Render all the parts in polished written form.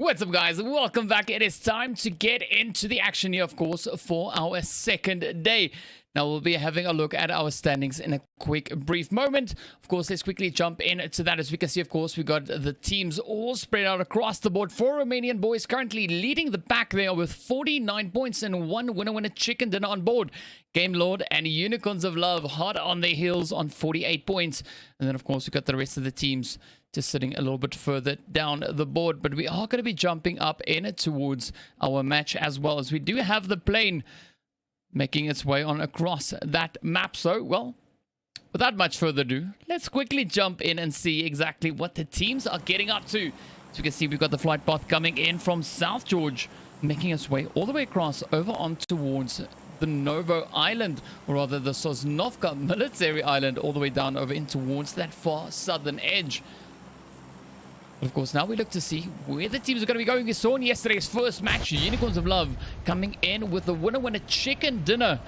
What's up, guys? Welcome back. It is time to get into the action here, of course, for our second day. Now, we'll be having a look at our standings in a quick, brief moment. Of course, let's quickly jump into that. As we can see, of course, we got the teams all spread out across the board. 4 Romanian boys currently leading the pack there with 49 points and 1 winner chicken dinner on board. Game Lord and Unicorns of Love hot on their heels on 48 points. And then, of course, we got the rest of the teams just sitting a little bit further down the board. But we are going to be jumping up in towards our match as well, as we do have the plane making its way on across that map. So, well, without much further ado, let's quickly jump in and see exactly what the teams are getting up to. So you can see we've got the flight path coming in from South George, making its way all the way across over on towards the Novo Island, or rather the Sosnovka military island, all the way down over in towards that far southern edge. But of course, now we look to see where the teams are going to be going. We saw in yesterday's first match, Unicorns of Love coming in with the winner chicken dinner.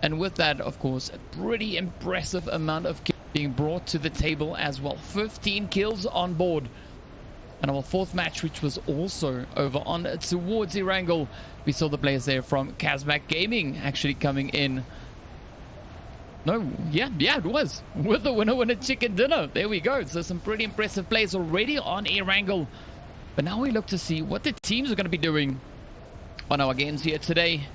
And with that, of course, a pretty impressive amount of kills being brought to the table as well. 15 kills on board. And our fourth match, which was also over on towards Erangel, we saw the players there from CHASMAC Gaming actually coming in. No, yeah, it was. With the winner chicken dinner. There we go. So some pretty impressive plays already on Erangel. But now we look to see what the teams are going to be doing on our games here today.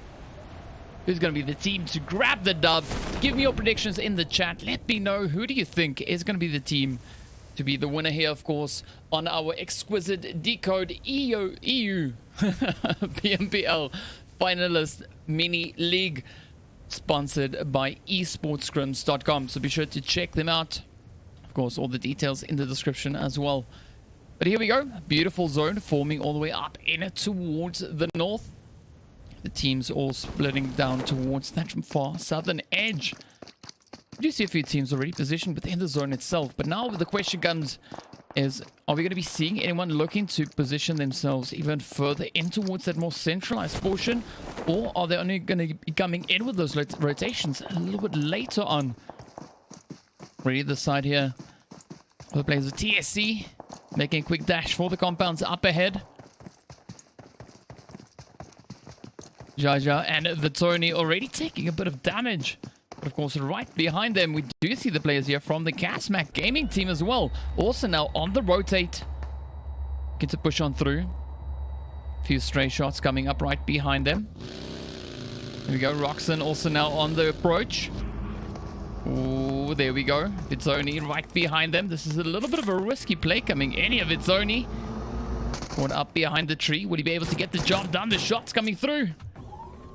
Who's going to be the team to grab the dub? Give me your predictions in the chat. Let me know, who do you think is going to be the team to be the winner here, of course, on our Exquisite Decode EU PMPL Finalist Mini League, sponsored by esportscrims.com. So be sure to check them out. Of course, all the details in the description as well. But here we go. Beautiful zone forming all the way up in towards the north. The teams all splitting down towards that far southern edge. We do see a few teams already positioned within the zone itself. But now the question comes is, are we going to be seeing anyone looking to position themselves even further in towards that more centralized portion? Or are they only going to be coming in with those rotations a little bit later on? Ready the side here. The players of TSC making a quick dash for the compounds up ahead. Jaja and Vitoni already taking a bit of damage. But of course, right behind them, we do see the players here from the CHASMAC Gaming team as well. Also now on the rotate. Get to push on through. A few stray shots coming up right behind them. There we go. Roxanne also now on the approach. Oh, there we go. Vitsoni right behind them. This is a little bit of a risky play coming in here. Vitsoni going up behind the tree. Will he be able to get the job done? The shots coming through.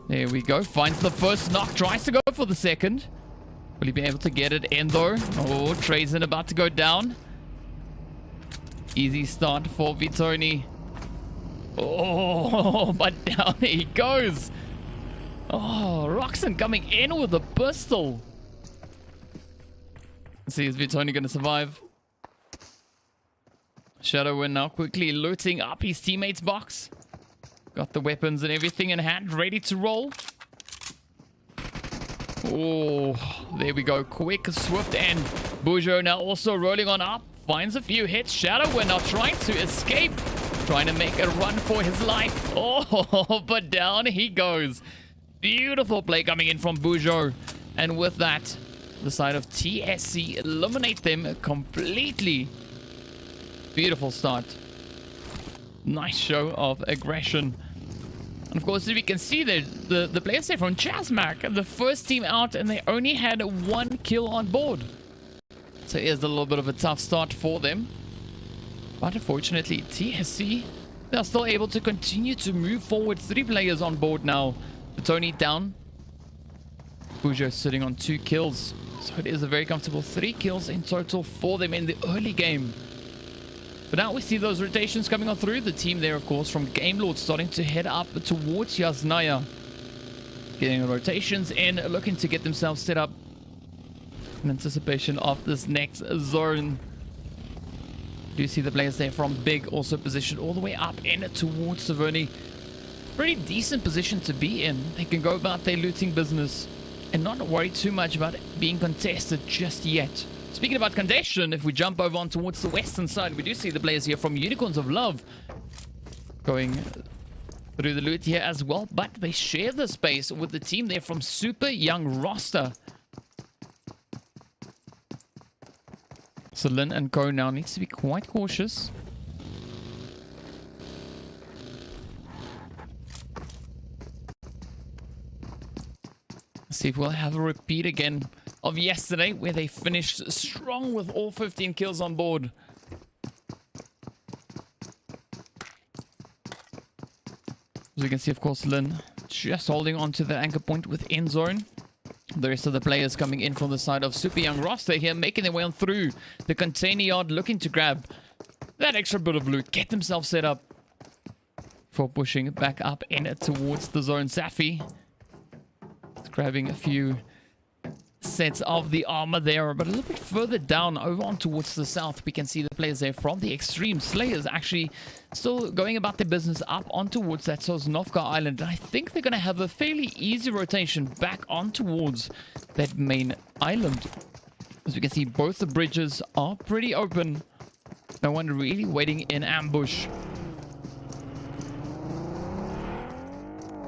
There we go. Finds the first knock. Tries to go for the second. Will he be able to get it in though? Oh, Trazen about to go down. Easy start for Vitoni. Oh, but down he goes. Oh, Roxanne coming in with a pistol. Let's see, is Vitoni going to survive? Shadow now quickly looting up his teammate's box. Got the weapons and everything in hand, ready to roll. Oh, there we go. Quick, swift, and Bujo now also rolling on up. Finds a few hits. Shadow now trying to escape. Trying to make a run for his life. Oh, but down he goes. Beautiful play coming in from Bujo. And with that, the side of TSC eliminate them completely. Beautiful start. Nice show of aggression. And of course, as we can see there, the players there from CHASMAC, the first team out, and they only had 1 kill on board. So here's a little bit of a tough start for them. But unfortunately, TSC, they're still able to continue to move forward. 3 players on board now. Tony down. Bujo sitting on 2 kills. So it is a very comfortable 3 kills in total for them in the early game. But now we see those rotations coming on through. The team there, of course, from Game Lord starting to head up towards Yasnaya. Getting rotations in, looking to get themselves set up in anticipation of this next zone. Do you see the players there from Big also positioned all the way up in towards Saverni? Pretty decent position to be in. They can go about their looting business and not worry too much about it being contested just yet. Speaking about congestion, if we jump over on towards the western side, we do see the players here from Unicorns of Love going through the loot here as well, but they share the space with the team there from Super Young Roster. So Lin and Co now needs to be quite cautious. Let's see if we'll have a repeat again of yesterday, where they finished strong with all 15 kills on board. As you can see, of course, Lin just holding on to the anchor point within zone. The rest of the players coming in from the side of Super Young Roster here, making their way on through the container yard, looking to grab that extra bit of loot, get themselves set up for pushing back up in towards the zone. Safi is grabbing a few sets of the armor there, but a little bit further down over on towards the south, we can see the players there from the Extreme Slayers actually still going about their business up on towards that Sosnovka Island. And I think they're going to have a fairly easy rotation back on towards that main island. As we can see, both the bridges are pretty open. No one really waiting in ambush.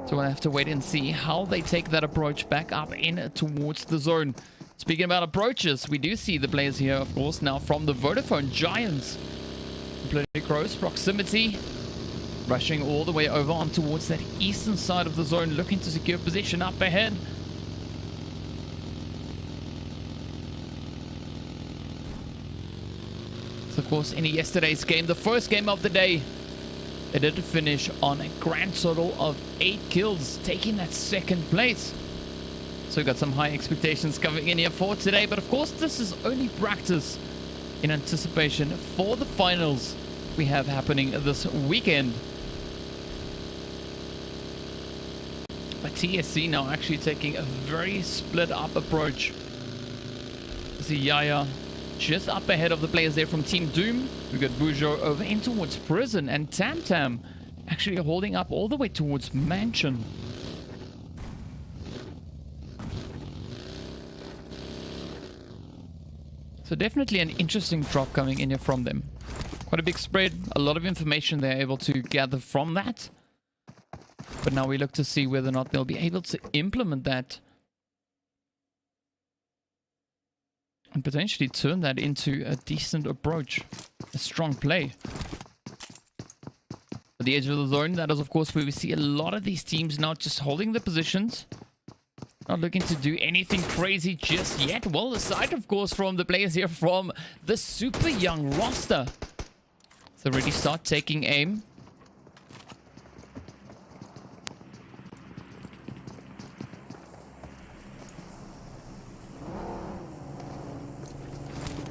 So we'll have to wait and see how they take that approach back up in towards the zone. Speaking about approaches, we do see the players here, of course, now from the Vodafone Giants. Completely close proximity. Rushing all the way over on towards that eastern side of the zone, looking to secure position up ahead. So, of course, in yesterday's game, the first game of the day, they did finish on a grand total of 8 kills, taking that second place. So we got some high expectations coming in here for today. But of course, this is only practice in anticipation for the finals we have happening this weekend. But TSC now actually taking a very split up approach. See Yaya just up ahead of the players there from Team Doom. We got Bujo over in towards Prison, and Tam Tam actually holding up all the way towards Mansion. So definitely an interesting drop coming in here from them. Quite a big spread, a lot of information they're able to gather from that. But now we look to see whether or not they'll be able to implement that and potentially turn that into a decent approach, a strong play. At the edge of the zone, that is of course where we see a lot of these teams now just holding the positions. Not looking to do anything crazy just yet. Well, aside of course from the players here from the Super Young Roster. So already start taking aim.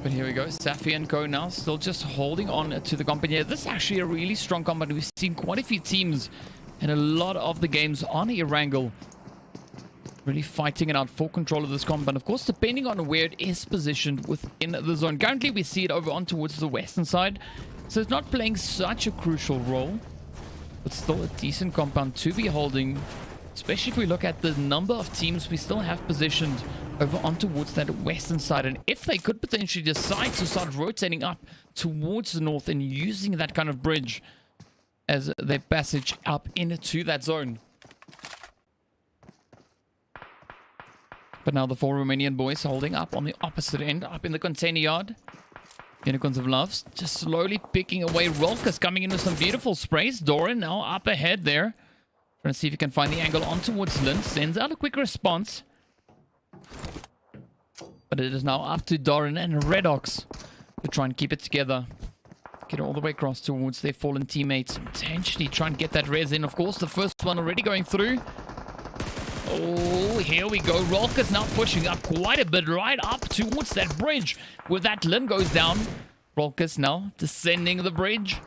But here we go, Safi and Co now still just holding on to the company. This is actually a really strong combat. We've seen quite a few teams in a lot of the games on Erangel really fighting it out for control of this combat. Of course, depending on where it is positioned within the zone. Currently, we see it over on towards the western side. So it's not playing such a crucial role, but still a decent compound to be holding. Especially if we look at the number of teams we still have positioned over on towards that western side. And if they could potentially decide to start rotating up towards the north and using that kind of bridge as their passage up into that zone. But now the 4 Romanian boys holding up on the opposite end, up in the container yard. Unicorns of Loves just slowly picking away. Rolka's coming in with some beautiful sprays. Doran now up ahead there. Trying to see if he can find the angle on towards Lin. Sends out a quick response. But it is now up to Doran and Redox to try and keep it together. Get all the way across towards their fallen teammates. Potentially try and get that res in. Of course, the first one already going through. Oh, here we go. Rolka's now pushing up quite a bit right up towards that bridge. With that, Lin goes down. Rolka's now descending the bridge.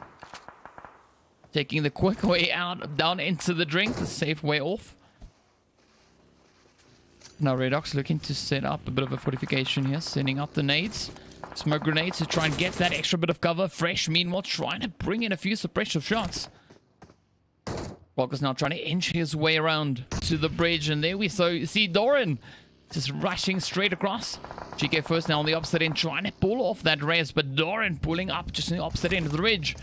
Taking the quick way out, down into the drink, the safe way off. Now Redox looking to set up a bit of a fortification here, sending up the nades. Smoke grenades to try and get that extra bit of cover. Fresh, meanwhile, trying to bring in a few suppressive shots. Walker's now trying to inch his way around to the bridge, and there we see Doran just rushing straight across. GK first now on the opposite end, trying to pull off that res, but Doran pulling up just on the opposite end of the ridge.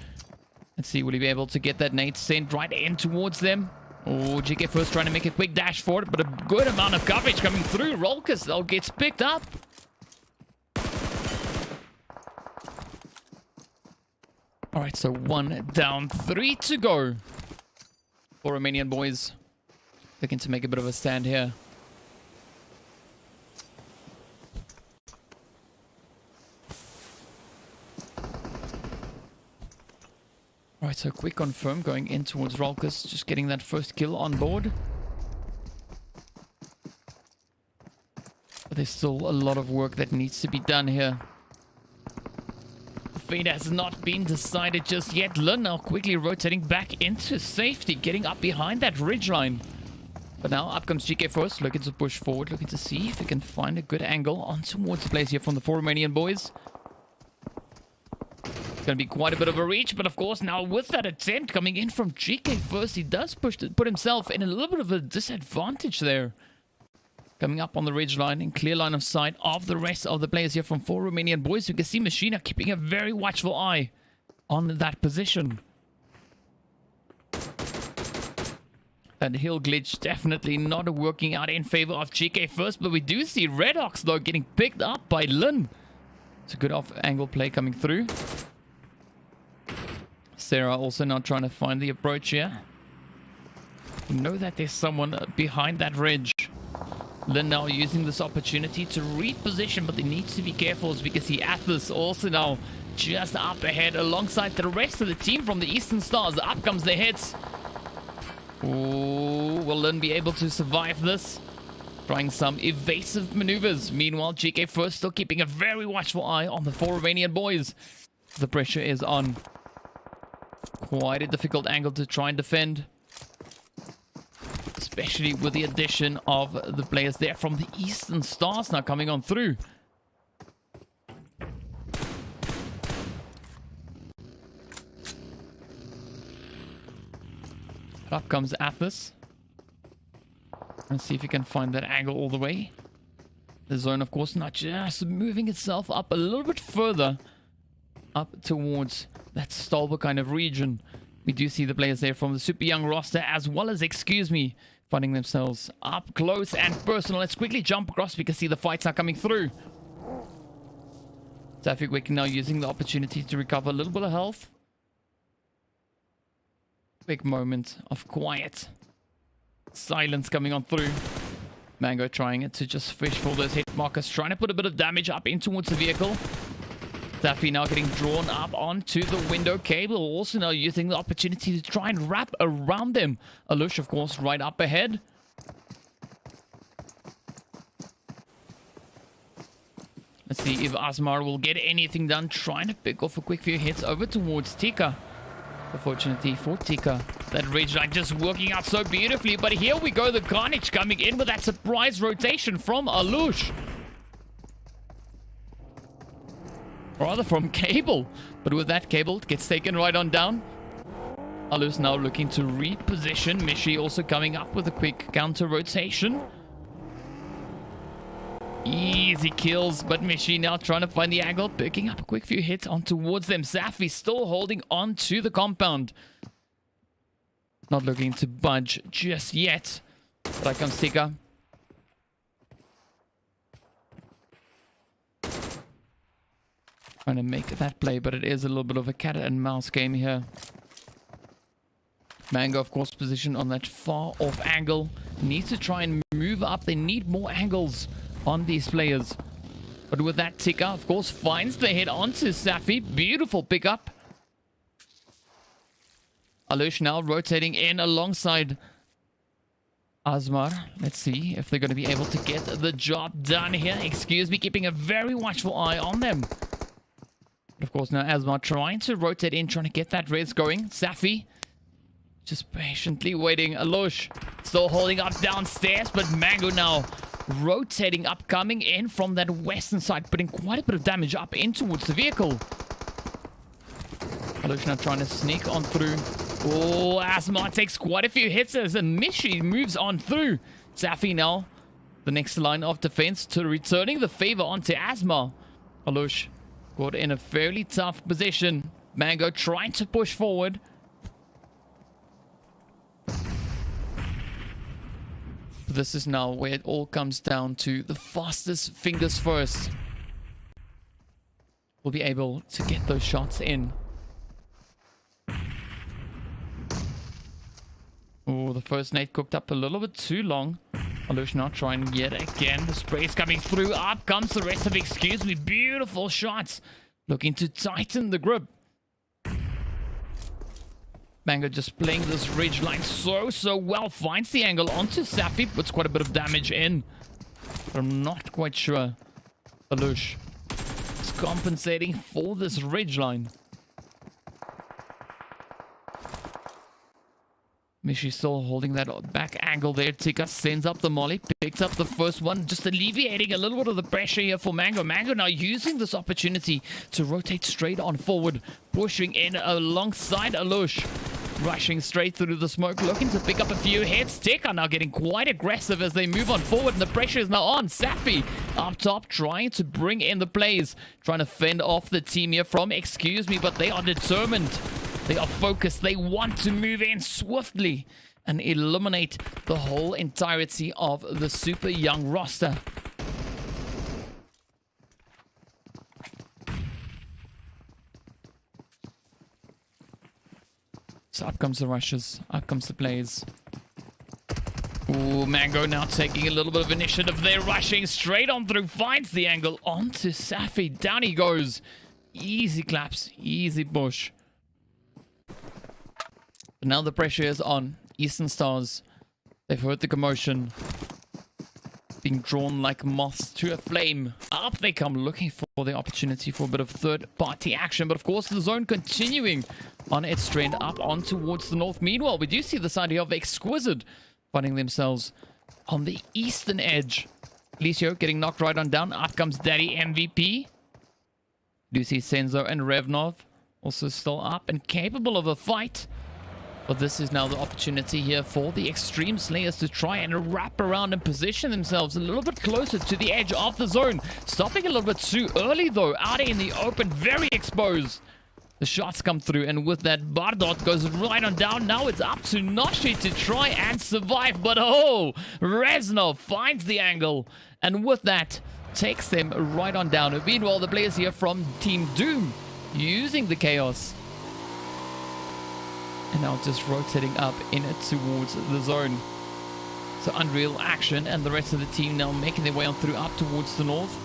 Let's see, will he be able to get that nade sent right in towards them? Oh, GK first trying to make a quick dash for it, but a good amount of coverage coming through. Rolkers, though, gets picked up. All right, so 1 down, 3 to go for Romanian boys. Looking to make a bit of a stand here. Alright, so quick confirm going in towards Rolkers, just getting that first kill on board. But there's still a lot of work that needs to be done here. The fate has not been decided just yet. Lun now quickly rotating back into safety, getting up behind that ridgeline. But now up comes GK first, looking to push forward, looking to see if he can find a good angle on towards the place here from the 4 Romanian boys. Going to be quite a bit of a reach, but of course now with that attempt coming in from GK first, he does put himself in a little bit of a disadvantage there. Coming up on the ridge line in clear line of sight of the rest of the players here from 4 Romanian boys. You can see Machina keeping a very watchful eye on that position. That hill glitch definitely not working out in favor of GK first, but we do see Redox though getting picked up by Lin. It's a good off angle play coming through. Sarah also now trying to find the approach here. You know that there's someone behind that ridge. Lin now using this opportunity to reposition, but they need to be careful as we can see Athos also now just up ahead alongside the rest of the team from the Eastern Stars. Up comes the hits. Ooh, will Lin be able to survive this? Trying some evasive maneuvers. Meanwhile, GK first still keeping a very watchful eye on the 4 Romanian boys. The pressure is on. Quite a difficult angle to try and defend. Especially with the addition of the players there from the Eastern Stars now coming on through. Up comes Athos. Let's see if he can find that angle all the way. The zone, of course, not just moving itself up a little bit further. Up towards that Stolber kind of region. We do see the players there from the super young roster as well as EXQUISITE finding themselves up close and personal. Let's quickly jump across. We can see the fights are coming through. Taffy Quick now using the opportunity to recover a little bit of health. Quick moment of quiet. Silence coming on through. Mango trying to just fish for those hit markers. Trying to put a bit of damage up in towards the vehicle. Taffy now getting drawn up onto the window cable. Also now using the opportunity to try and wrap around them. Alush, of course, right up ahead. Let's see if Asmar will get anything done. Trying to pick off a quick few hits over towards Tika. Unfortunately for Tika, that ridge line just working out so beautifully. But here we go, the Carnage coming in with that surprise rotation from Alush. Rather from Cable. But with that, Cable gets taken right on down. Alush now looking to reposition. Mishi also coming up with a quick counter rotation. Easy kills, but Mishi now trying to find the angle, picking up a quick few hits on towards them. Safi still holding on to the compound. Not looking to budge just yet. But comes Tika. Trying to make that play, but it is a little bit of a cat and mouse game here. Mango, of course, positioned on that far off angle. Needs to try and move up. They need more angles on these players. But with that, Tika, of course, finds the hit onto Safi. Beautiful pickup. Alush now rotating in alongside Asmar. Let's see if they're going to be able to get the job done here. Excuse me, keeping a very watchful eye on them. But of course, now Asmar trying to rotate in, trying to get that res going. Safi just patiently waiting. Alush still holding up downstairs, but Mango now rotating up, coming in from that western side, putting quite a bit of damage up in towards the vehicle. Alush now trying to sneak on through. Oh, Asmar takes quite a few hits as Mishi moves on through. Safi now, the next line of defense, to returning the favor onto Asmar. Alush got in a fairly tough position. Mango trying to push forward. This is now where it all comes down to the fastest fingers first will be able to get those shots in. Oh, the first nade cooked up a little bit too long. Alush now trying yet again. The spray's coming through. Up comes the rest of Excuse Me. Beautiful shots. Looking to tighten the grip. Mango just playing this ridge line so well. Finds the angle onto Safi. Puts quite a bit of damage in. But I'm not quite sure Alush is compensating for this ridge line. Mishi still holding that back angle there. Tika sends up the molly. Picks up the first one. Just alleviating a little bit of the pressure here for Mango. Mango now using this opportunity to rotate straight on forward. Pushing in alongside Alush. Rushing straight through the smoke. Looking to pick up a few hits. Tika now getting quite aggressive as they move on forward. And the pressure is now on. Safi up top trying to bring in the plays. Trying to fend off the team here from Excuse Me. But they are determined. They are focused. They want to move in swiftly and eliminate the whole entirety of the super young roster. So up comes the rushes. Up comes the plays. Ooh, Mango now taking a little bit of initiative there. Rushing straight on through. Finds the angle onto Safi. Down he goes. Easy claps. Easy push. But now the pressure is on. Eastern Stars. They've heard the commotion. Being drawn like moths to a flame. Up they come, looking for the opportunity for a bit of third-party action. But of course, the zone continuing on its trend up on towards the north. Meanwhile, we do see this idea of Exquisite finding themselves on the eastern edge. Licio getting knocked right on down. Up comes Daddy MVP. Do see Senzo and Revnov also still up and capable of a fight. But this is now the opportunity here for the Extreme Slayers to try and wrap around and position themselves a little bit closer to the edge of the zone. Stopping a little bit too early though, out in the open, very exposed. The shots come through, and with that, Bardot goes right on down. Now it's up to Noshi to try and survive. But oh, Reznov finds the angle, and with that, takes them right on down. Meanwhile, the players here from Team Doom using the Chaos. And now just rotating up in towards the zone. So Unreal action, and the rest of the team now making their way on through up towards the north.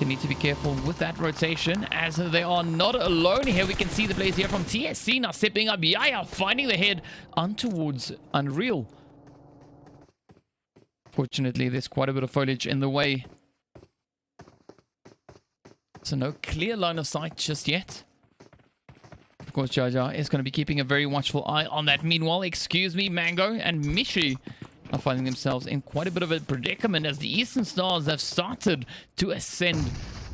They need to be careful with that rotation as they are not alone. Here we can see the players here from TSC now stepping up. Yaya finding the head on towards Unreal. Fortunately, there's quite a bit of foliage in the way. So no clear line of sight just yet. Of course, Jaja is going to be keeping a very watchful eye on that. Meanwhile, Excuse Me, Mango and Mishi are finding themselves in quite a bit of a predicament as the Eastern Stars have started to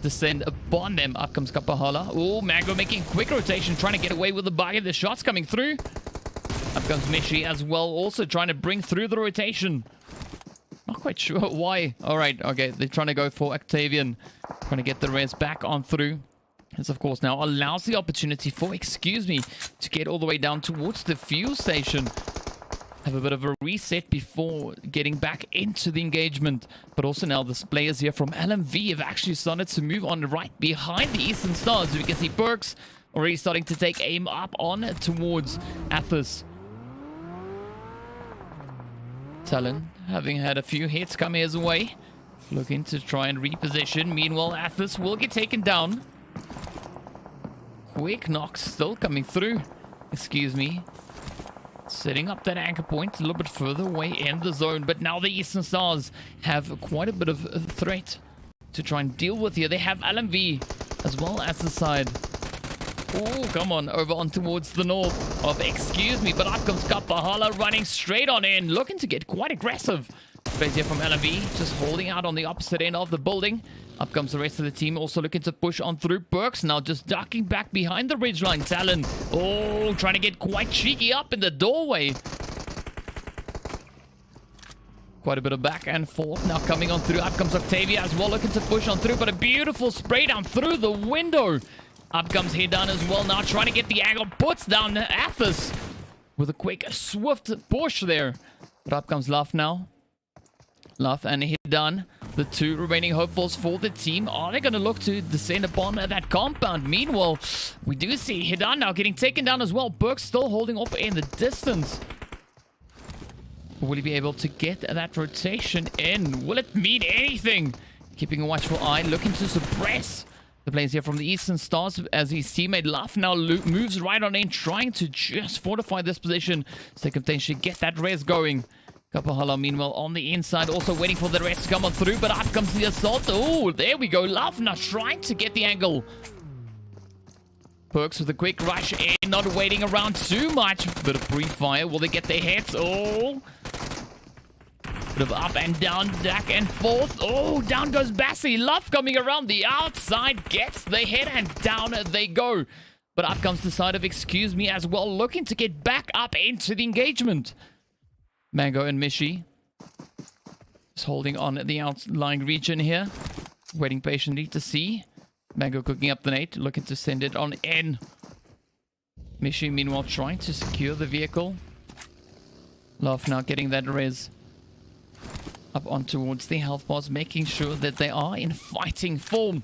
descend upon them. Up comes Kapahala. Oh, Mango making quick rotation, trying to get away with the bucket. The shots coming through. Up comes Mishi as well, also trying to bring through the rotation. Not quite sure why. All right, okay, they're trying to go for Octavian. Trying to get the res back on through. This, of course, now allows the opportunity for Excuse Me to get all the way down towards the fuel station. Have a bit of a reset before getting back into the engagement. But also now the players here from LMV have actually started to move on right behind the Eastern Stars. We can see Perks already starting to take aim up on towards Athos. Talon having had a few hits come his way. Looking to try and reposition. Meanwhile, Athos will get taken down. Quick knock still coming through. Excuse Me. Setting up that anchor point a little bit further away in the zone. But now the Eastern Stars have quite a bit of a threat to try and deal with here. They have LMV as well as the side. Oh, come on. Over on towards the north of Excuse Me. But up comes Kapahala running straight on in. Looking to get quite aggressive. Plays here from LMV. Just holding out on the opposite end of the building. Up comes the rest of the team, also looking to push on through. Perks now just ducking back behind the ridgeline. Talon, oh, trying to get quite cheeky up in the doorway. Quite a bit of back and forth now coming on through. Up comes Octavia as well, looking to push on through, but a beautiful spray down through the window. Up comes Hidan as well now, trying to get the angle. Puts down Athos with a quick, swift push there. But up comes Luff now. Luff and Hidan, the two remaining hopefuls for the team. Are they going to look to descend upon that compound? Meanwhile, we do see Hidan now getting taken down as well. Burke still holding off in the distance. Will he be able to get that rotation in? Will it mean anything? Keeping a watchful eye, looking to suppress the players here from the Eastern Stars as his teammate Luff now moves right on in, trying to just fortify this position so they can potentially get that res going. Kapahala, meanwhile, on the inside, also waiting for the rest to come on through, but up comes the assault. Oh, there we go. Luff now trying to get the angle. Perks with a quick rush in, not waiting around too much. Bit of pre-fire. Will they get their hits? Oh. Bit of up and down, back and forth. Oh, down goes Bassi. Luff coming around the outside, gets the hit, and down they go. But up comes the side of Excuse Me as well, looking to get back up into the engagement. Mango and Mishi just holding on the outlying region here, waiting patiently to see. Mango cooking up the nade, looking to send it on in. Mishi, meanwhile, trying to secure the vehicle. Love now getting that res up on towards the health bars, making sure that they are in fighting form.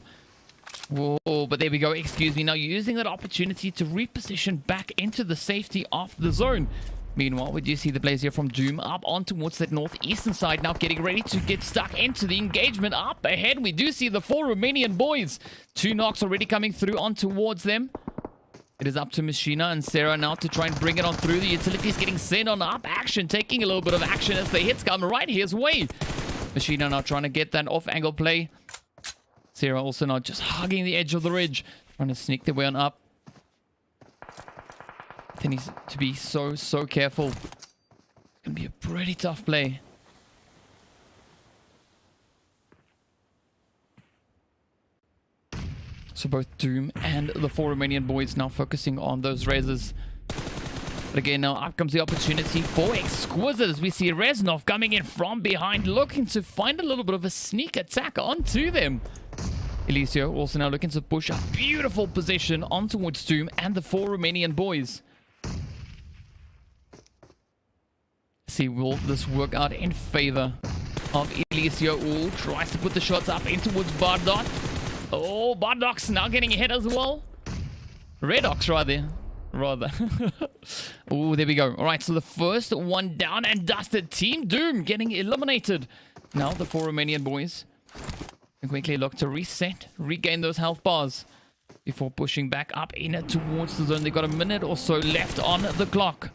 Whoa, but there we go. Excuse Me now using that opportunity to reposition back into the safety of the zone. Meanwhile, we do see the players here from Doom up on towards that northeastern side, now getting ready to get stuck into the engagement. Up ahead, we do see the 4 Romanian boys. 2 knocks already coming through on towards them. It is up to Machina and Sarah now to try and bring it on through. The utilities getting sent on up. Action, taking a little bit of action as the hits come right his way. Machina now trying to get that off-angle play. Sarah also now just hugging the edge of the ridge, trying to sneak their way on up. They need to be so careful. It's going to be a pretty tough play. So both Doom and the 4 Romanian boys now focusing on those reses. But again, now up comes the opportunity for Exquisite as we see Reznov coming in from behind, looking to find a little bit of a sneak attack onto them. Elisio also now looking to push a beautiful position on towards Doom and the 4 Romanian boys. See, will this work out in favor of Elisio? Ooh, tries to put the shots up in towards Bardock. Oh, Bardock's now getting hit as well. Redox, rather. Oh, there we go. All right, so the first one down and dusted. Team Doom getting eliminated. Now the 4 Romanian boys can quickly look to reset, regain those health bars before pushing back up in towards the zone. They've got a minute or so left on the clock.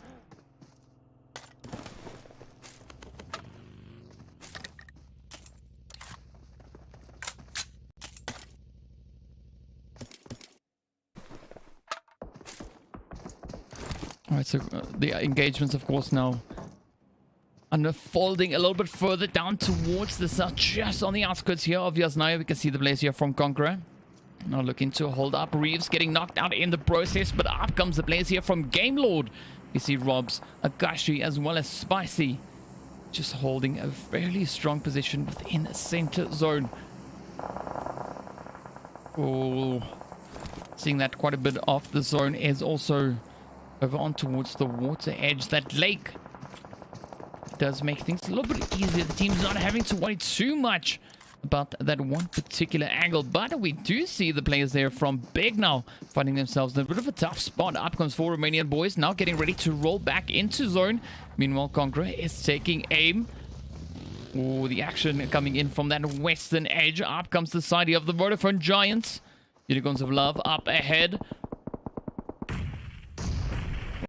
Alright, so the engagements, of course, now unfolding a little bit further down towards the south, just on the outskirts here of Yasnaya. We can see the players here from Conqueror. Now looking to hold up. Reeves getting knocked out in the process, but up comes the players here from Game Lord. We see Robs, Akashi, as well as Spicy, just holding a fairly strong position within the center zone. Oh, seeing that quite a bit of the zone is also over on towards the water edge. That lake does make things a little bit easier. The team's not having to worry too much about that one particular angle, but we do see the players there from Big now finding themselves in a bit of a tough spot. Up comes 4 Romanian boys now getting ready to roll back into zone. Meanwhile, Conqueror is taking aim. Oh, the action coming in from that western edge. Up comes the side of the Vodafone Giants. Unicorns of Love up ahead.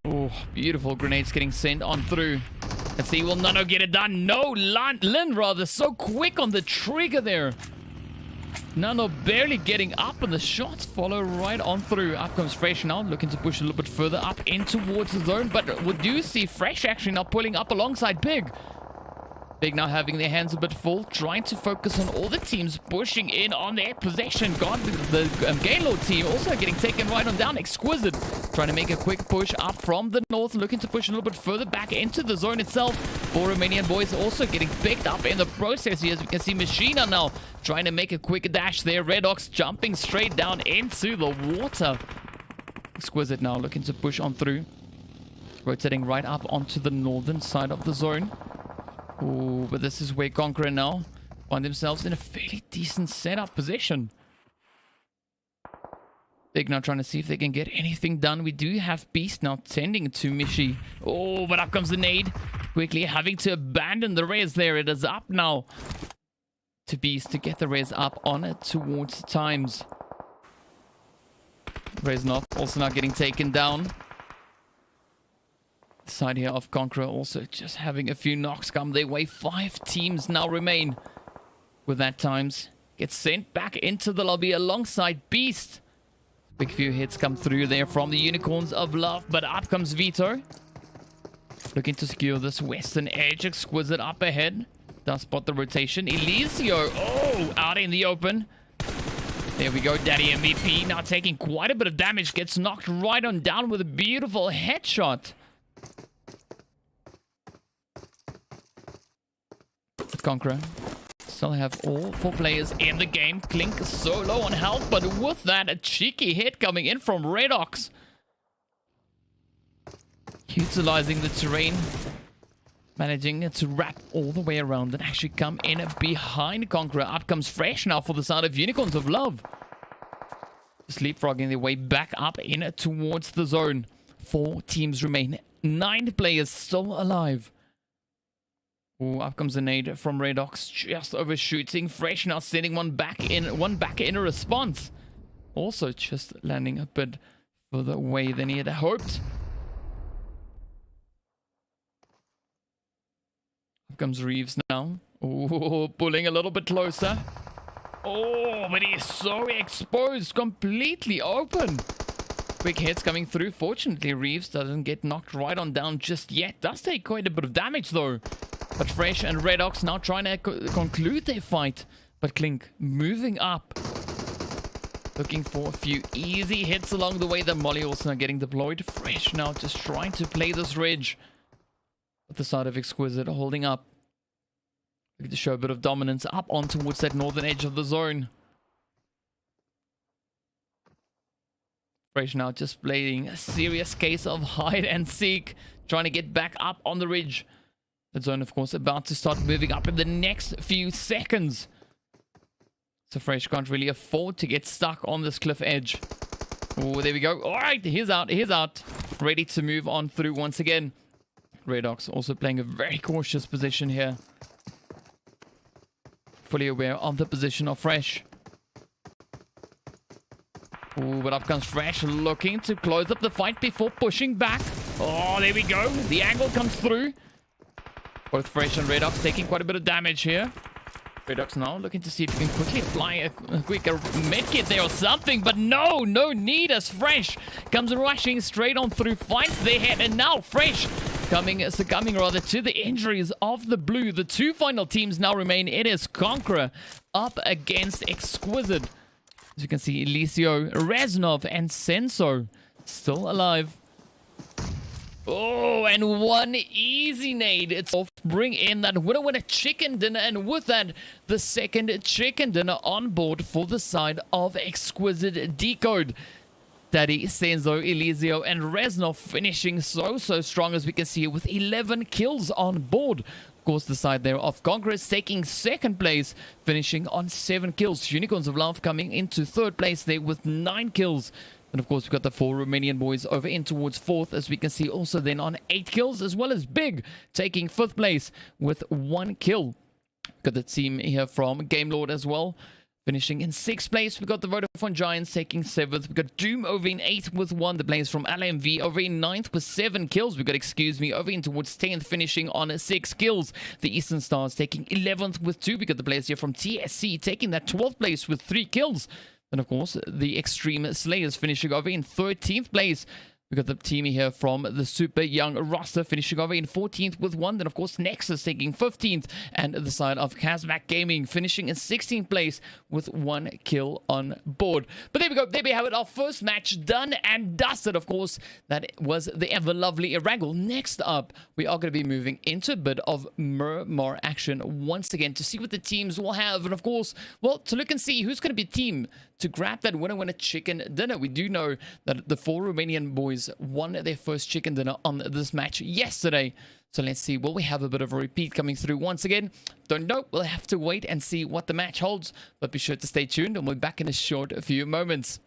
Oh, beautiful grenades getting sent on through. Let's see, will Nano get it done? No, Lin rather, so quick on the trigger there. Nano barely getting up, and the shots follow right on through. Up comes Fresh now, looking to push a little bit further up in towards the zone. But we do see Fresh actually now pulling up alongside Pig. Big now having their hands a bit full, trying to focus on all the teams pushing in on their possession. God, the Gaylord team also getting taken right on down. Exquisite trying to make a quick push up from the north, looking to push a little bit further back into the zone itself. Four Romanian boys also getting picked up in the process here. As we can see, Machina now trying to make a quick dash there. Red Ox jumping straight down into the water. Exquisite now looking to push on through, rotating right up onto the northern side of the zone. Ooh, but this is where Conqueror now find themselves in a fairly decent setup position. Big now trying to see if they can get anything done. We do have Beast now tending to Mishi. Oh, but up comes the nade. Quickly having to abandon the res there. It is up now to Beast to get the res up on it towards Times. Reznov also now getting taken down. Side here of Conqueror also just having a few knocks come their way. 5 teams now remain. With that, Times gets sent back into the lobby alongside Beast. Big few hits come through there from the Unicorns of Love, but up comes Vito. Looking to secure this western edge. Exquisite up ahead. Does spot the rotation. Elisio, oh, out in the open. There we go, Daddy MVP now taking quite a bit of damage. Gets knocked right on down with a beautiful headshot. Conqueror still have all 4 players in the game. Clink so low on health, but with that, a cheeky hit coming in from Red Ox. Utilizing the terrain, managing to wrap all the way around and actually come in behind Conqueror. Up comes Fresh now for the side of Unicorns of Love. Just leapfrogging their way back up in towards the zone. 4 teams remain. 9 players still alive. Ooh, up comes a nade from Red Ox, just overshooting. Fresh now sending one back in a response. Also just landing a bit further away than he had hoped. Up comes Reeves now. Ooh, pulling a little bit closer. Oh, but he is so exposed, completely open. Quick hits coming through. Fortunately, Reeves doesn't get knocked right on down just yet. Does take quite a bit of damage though. But Fresh and Red Ox now trying to conclude their fight. But Clink moving up. Looking for a few easy hits along the way. The Molly also now getting deployed. Fresh now just trying to play this ridge. With the side of Exquisite holding up. Looking to show a bit of dominance up on towards that northern edge of the zone. Fresh now just playing a serious case of hide and seek. Trying to get back up on the ridge. The zone, of course, about to start moving up in the next few seconds. So Fresh can't really afford to get stuck on this cliff edge. Oh, there we go. All right, he's out. He's out. Ready to move on through once again. Red Ox also playing a very cautious position here. Fully aware of the position of Fresh. Oh, but up comes Fresh, looking to close up the fight before pushing back. Oh, there we go. The angle comes through. Both Fresh and Red Ox taking quite a bit of damage here. Red Ox now looking to see if he can quickly apply a quick medkit there or something. But no need as Fresh comes rushing straight on through, finds their head. And now Fresh succumbing rather to the injuries of the blue. The 2 final teams now remain. It is Conqueror up against Exquisite. As you can see, Elisio, Reznov, and Senso still alive. Oh, and one easy nade. It's off. Bring in that winner chicken dinner. And with that, the second chicken dinner on board for the side of Exquisite Decode. Daddy, Senzo, Elisio, and Reznov finishing so strong, as we can see, with 11 kills on board. Of course, the side there of Congress taking 2nd place, finishing on 7 kills. Unicorns of Love coming into 3rd place there with 9 kills. And of course, we've got the 4 Romanian boys over in towards 4th, as we can see also then on 8 kills, as well as Big taking 5th place with 1 kill. Got the team here from Game Lord as well, finishing in 6th place. We've got the Vodafone Giants taking 7th. We've got Doom over in 8th with 1. The players from LMV over in 9th with 7 kills. We've got Excuse Me over in towards 10th, finishing on 6 kills. The Eastern Stars taking 11th with 2. We got the players here from TSC taking that 12th place with 3 kills. And of course, the Extreme Slayers finishing over in 13th place We got the team here from the super young roster finishing over in 14th with 1. Then, of course, Nexus taking 15th. And the side of CHASMAC Gaming finishing in 16th place with 1 kill on board. But there we go. There we have it. Our first match done and dusted, of course. That was the ever lovely Wrangle. Next up, we are going to be moving into a bit of more action once again to see what the teams will have. And, of course, well, to look and see who's going to be team to grab that winner chicken dinner. We do know that the 4 Romanian boys won their first chicken dinner on this match yesterday. So let's see, will we have a bit of a repeat coming through once again? Don't know. We'll have to wait and see what the match holds. But be sure to stay tuned and we'll be back in a short few moments.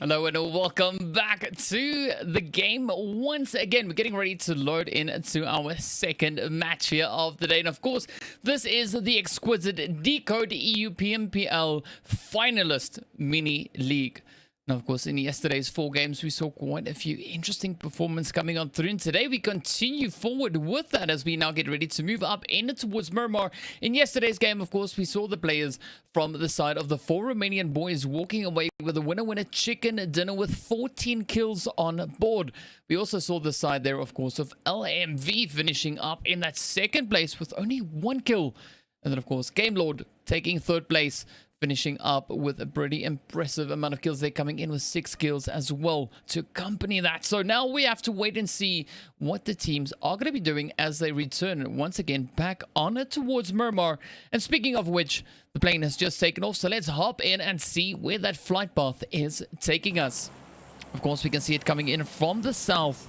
Hello and welcome back to the game. Once again, we're getting ready to load into our second match here of the day. And of course, this is the Exquisite Decode EU PMPL Finalist Mini League. Now, of course, in yesterday's 4 games, we saw quite a few interesting performances coming on through. And today, we continue forward with that as we now get ready to move up in towards Murmur. In yesterday's game, of course, we saw the players from the side of the 4 Romanian boys walking away with a winner chicken dinner with 14 kills on board. We also saw the side there, of course, of LMV finishing up in that second place with only 1 kill. And then, of course, Game Lord taking 3rd place, finishing up with a pretty impressive amount of kills. They're coming in with 6 kills as well to accompany that. So now we have to wait and see what the teams are going to be doing as they return once again back on it towards Murmur. And speaking of which, the plane has just taken off. So let's hop in and see where that flight path is taking us. Of course, we can see it coming in from the south,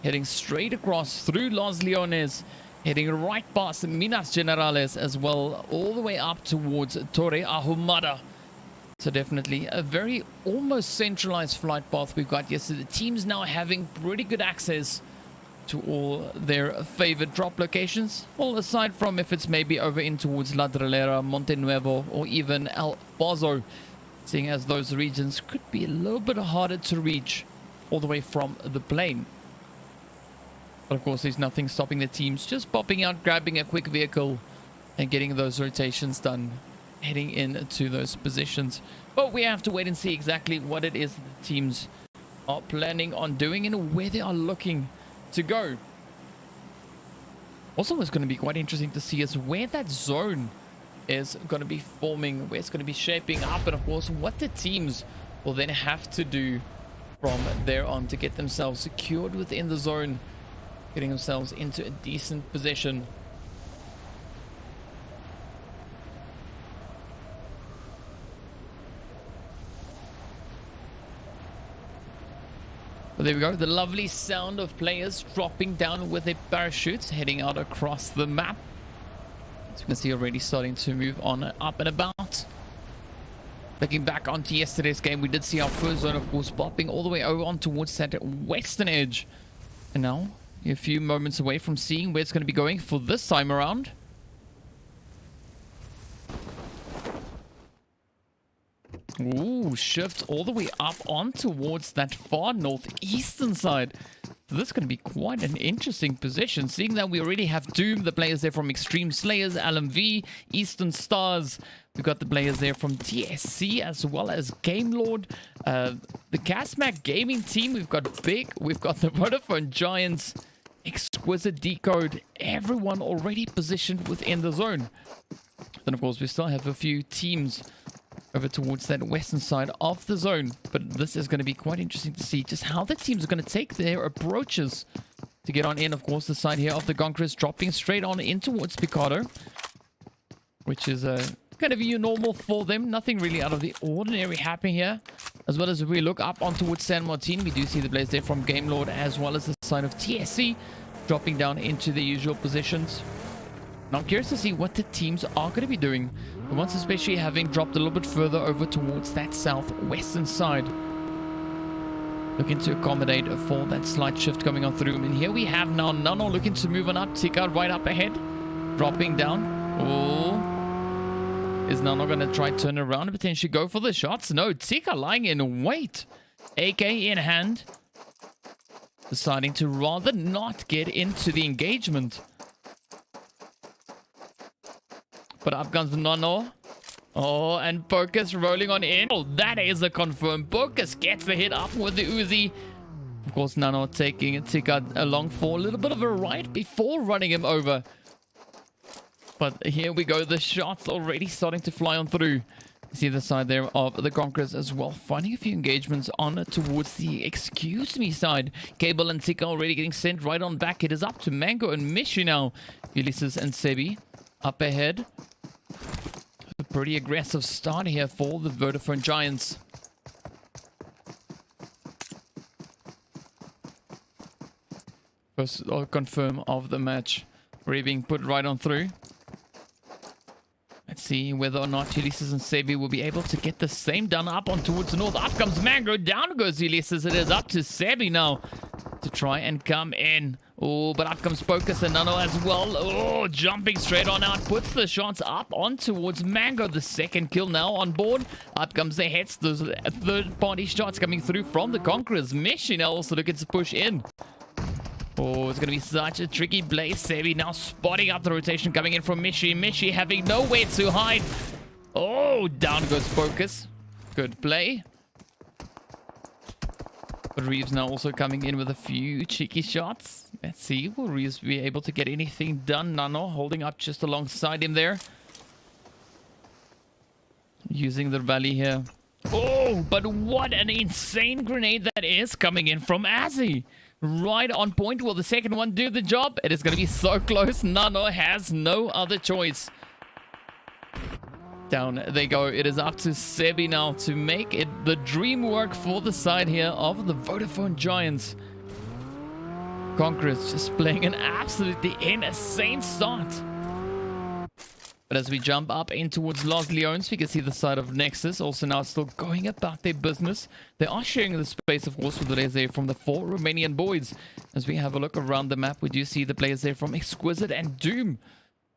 heading straight across through Los Leones, heading right past Minas Generales as well, all the way up towards Torre Ahumada. So definitely a very almost centralized flight path we've got here. So the teams now having pretty good access to all their favorite drop locations. Well, aside from if it's maybe over in towards La Dralera, Monte Nuevo, or even El Pozo, seeing as those regions could be a little bit harder to reach all the way from the plane. But of course, there's nothing stopping the teams just popping out, grabbing a quick vehicle and getting those rotations done, heading into those positions. But we have to wait and see exactly what it is the teams are planning on doing and where they are looking to go. Also, what's going to be quite interesting to see is where that zone is going to be forming, where it's going to be shaping up, and of course, what the teams will then have to do from there on to get themselves secured within the zone, getting themselves into a decent position. But there we go, the lovely sound of players dropping down with their parachutes, heading out across the map. As you can see, already starting to move on up and about. Looking back onto yesterday's game, we did see our first zone, of course, popping all the way over on towards that western edge. And now a few moments away from seeing where it's going to be going for this time around. Ooh, shift all the way up on towards that far northeastern side. So this is going to be quite an interesting position, seeing that we already have Doom, the players there from Extreme Slayers, LMV, Eastern Stars. We've got the players there from TSC as well as Game Lord. The CHASMAC gaming team, we've got Big, we've got the Vodafone Giants, Exquisite Decode, everyone already positioned within the zone. Then, of course, we still have a few teams over towards that western side of the zone. But this is going to be quite interesting to see just how the teams are going to take their approaches to get on in. Of course, the side here of the Conquerors dropping straight on in towards Picado, which is kind of a normal for them. Nothing really out of the ordinary happening here. As well as if we look up on towards San Martin, we do see the players there from Game Lord as well as the side of TSC dropping down into the usual positions. Now I'm curious to see what the teams are going to be doing. The ones especially having dropped a little bit further over towards that southwestern side, looking to accommodate for that slight shift coming on through. And here we have now Nano looking to move on up. Tika right up ahead, dropping down. Oh, is Nano going to try turn around and potentially go for the shots? No, Tika lying in wait, AK in hand, deciding to rather not get into the engagement. But up comes Nano. Oh, and Pocus rolling on in. Oh, that is a confirmed. Pocus gets the hit up with the Uzi. Of course, Nano taking Tika along for a little bit of a ride before running him over. But here we go. The shots already starting to fly on through. You see the side there of the Conquerors as well, finding a few engagements on towards the excuse me side. Cable and Tika already getting sent right on back. It is up to Mango and Mishi now. Ulysses and Sebi up ahead. A pretty aggressive start here for the Vodafone Giants. First confirm of the match. Already being put right on through. Let's see whether or not Ulysses and Sebi will be able to get the same done up on towards the north. Up comes Mango. Down goes Ulysses. It is up to Sebi now to try and come in. Oh, but up comes Focus and Nano as well. Oh, jumping straight on out. Puts the shots up on towards Mango. The second kill now on board. Up comes the hits. Those third-party shots coming through from the Conquerors. Mishi now also looking to push in. Oh, it's going to be such a tricky Blaze. Sebi now spotting out the rotation coming in from Mishi. Mishi having nowhere to hide. Oh, down goes Focus. Good play. But Reeves now also coming in with a few cheeky shots. Let's see, will Reeves be able to get anything done? Nano holding up just alongside him there. Using the rally here. Oh, but what an insane grenade that is coming in from Azzy. Right on point. Will the second one do the job? It is going to be so close. Nano has no other choice. Down they go. It is up to Sebi now to make it the dream work for the side here of the Vodafone Giants. Conquerors just playing an absolutely insane start. But as we jump up in towards Los Leones, we can see the side of Nexus also now still going about their business. They are sharing the space, of course, with the players there from the 4 Romanian boys. As we have a look around the map, we do see the players there from Exquisite and Doom.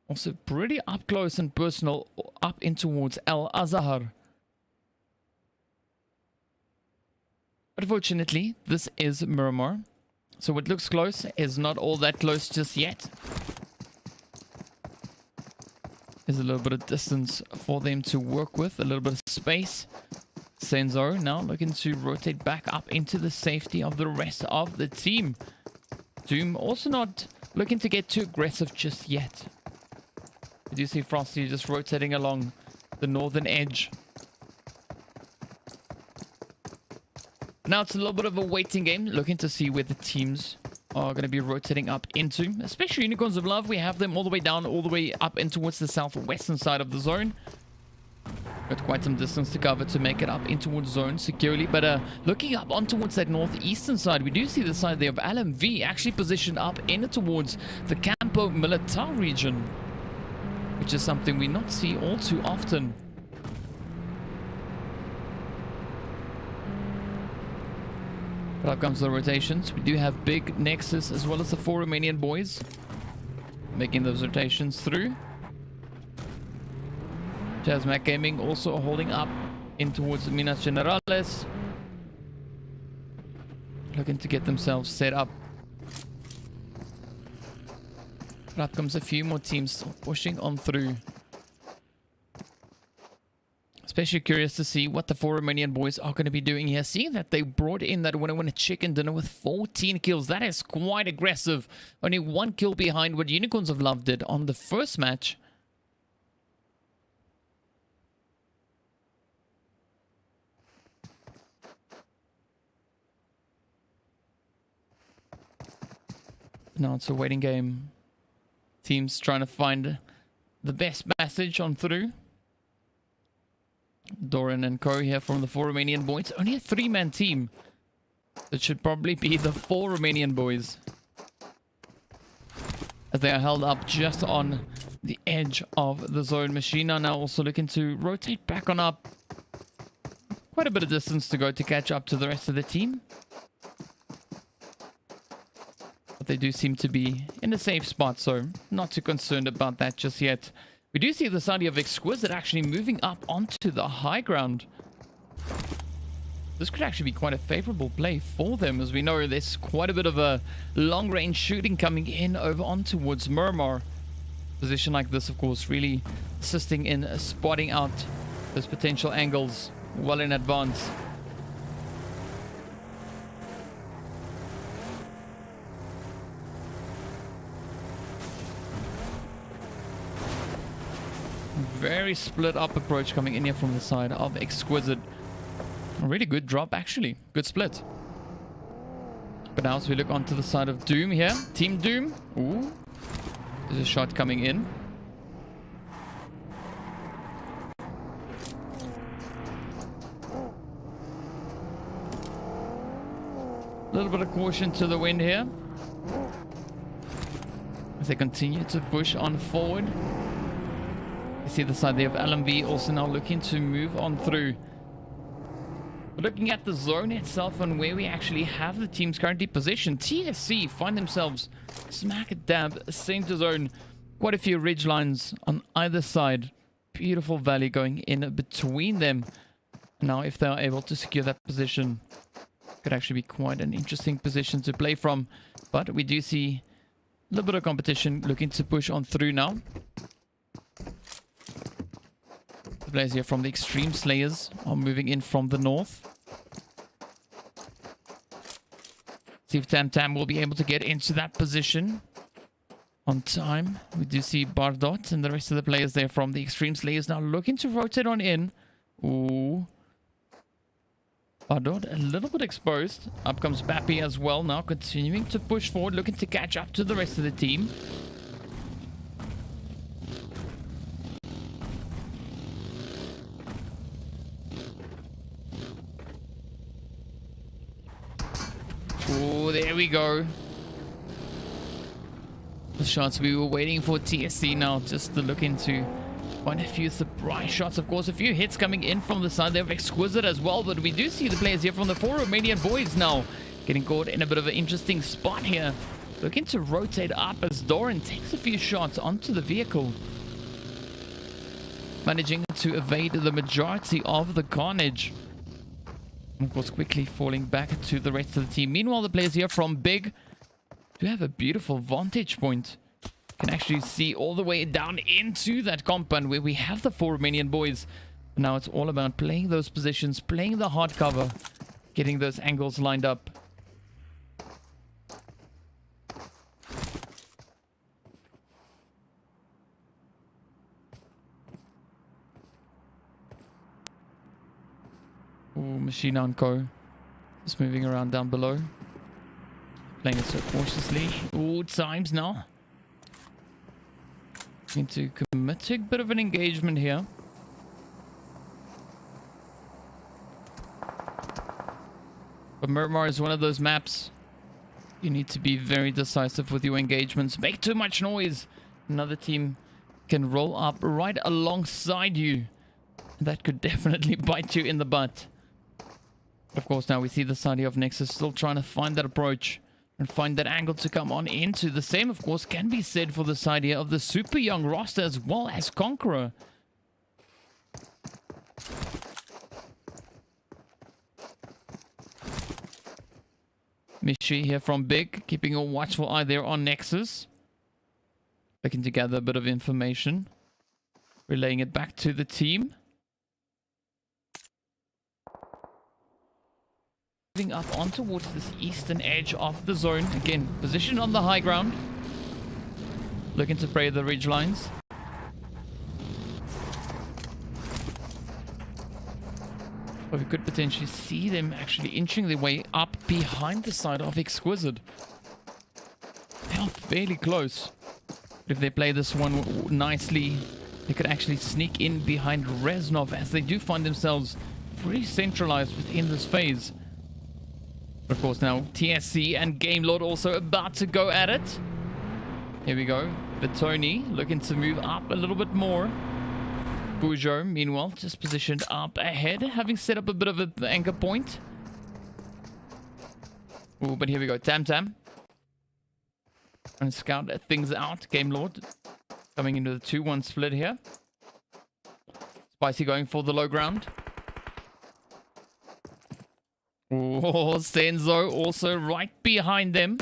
Also pretty up close and personal up in towards El Azhar. But fortunately, this is Miramar. So what looks close is not all that close just yet. There's a little bit of distance for them to work with, a little bit of space. Senzo now looking to rotate back up into the safety of the rest of the team. Doom also not looking to get too aggressive just yet. We do see Frosty just rotating along the northern edge. Now it's a little bit of a waiting game, looking to see where the teams are going to be rotating up into. Especially Unicorns of Love, we have them all the way down, all the way up in towards the southwestern side of the zone. Got quite some distance to cover to make it up in towards zone securely. But looking up on towards that northeastern side, we do see the side there of LMV actually positioned up in towards the Campo Militar region, which is something we not see all too often. But up comes the rotations. We do have Big Nexus as well as the 4 Romanian boys making those rotations through. CHASMAC Gaming also holding up in towards Minas Generales, looking to get themselves set up. But up comes a few more teams still pushing on through. Especially curious to see what the 4 Romanian boys are going to be doing here. Seeing that they brought in that winner chicken dinner with 14 kills. That is quite aggressive. Only 1 kill behind what Unicorns of Love did on the first match. Now it's a waiting game. Teams trying to find the best passage on through. Doran and Co here from the 4 Romanian boys. Only a 3-man team. It should probably be the 4 Romanian boys, as they are held up just on the edge of the zone. Machina now also looking to rotate back on up. Quite a bit of distance to go to catch up to the rest of the team. But they do seem to be in a safe spot, so not too concerned about that just yet. We do see the side of Exquisite actually moving up onto the high ground. This could actually be quite a favorable play for them, as we know there's quite a bit of a long-range shooting coming in over on towards Miramar. Position like this, of course, really assisting in spotting out those potential angles well in advance. Very split up approach coming in here from the side of Exquisite. A really good drop, actually. Good split. But now as we look onto the side of Doom here. Team Doom. Ooh. There's a shot coming in. A little bit of caution to the wind here, as they continue to push on forward. You see the side there of LMV also now looking to move on through. Looking at the zone itself and where we actually have the teams currently positioned, TSC find themselves smack dab center zone. Quite a few ridge lines on either side. Beautiful valley going in between them. Now if they are able to secure that position, could actually be quite an interesting position to play from. But we do see a little bit of competition looking to push on through now. The players here from the Extreme Slayers are moving in from the north. See if Tam will be able to get into that position on time. We do see Bardot and the rest of the players there from the Extreme Slayers now looking to rotate on in. Ooh. Bardot a little bit exposed. Up comes Bappy as well now, continuing to push forward, looking to catch up to the rest of the team. Oh, there we go. The shots we were waiting for TSC now, just to look into find a few surprise shots. Of course, a few hits coming in from the side there of Exquisite as well, but we do see the players here from the 4 Romanian boys now getting caught in a bit of an interesting spot here. Looking to rotate up as Doran takes a few shots onto the vehicle, managing to evade the majority of the carnage. Of course, quickly falling back to the rest of the team. Meanwhile, the players here from Big do have a beautiful vantage point. Can actually see all the way down into that compound where we have the 4 Romanian boys. Now it's all about playing those positions, playing the hard cover, getting those angles lined up. Ooh, Machine on Co. Just moving around down below. Playing it so cautiously. Ooh, times now. Need to commit to a bit of an engagement here. But Miramar is one of those maps. You need to be very decisive with your engagements. Make too much noise. Another team can roll up right alongside you. That could definitely bite you in the butt. Of course, now we see the side here of Nexus still trying to find that approach and find that angle to come on into. The same, of course, can be said for the side here of the super young roster as well as Conqueror. Mishi here from Big, keeping a watchful eye there on Nexus. Looking to gather a bit of information. Relaying it back to the team. Moving up on towards this eastern edge of the zone. Again, positioned on the high ground. Looking to spray the ridge lines. But we could potentially see them actually inching their way up behind the side of Exquisite. They are fairly close. If they play this one nicely, they could actually sneak in behind Reznov, as they do find themselves pretty centralized within this phase. Of course, now TSC and Gamelord also about to go at it. Here we go. Vitoni looking to move up a little bit more. Bujo, meanwhile, just positioned up ahead, having set up a bit of an anchor point. Oh, but here we go. Tam. And scout things out. Gamelord coming into the 2-1 split here. Spicy going for the low ground. Oh, Senzo also right behind them.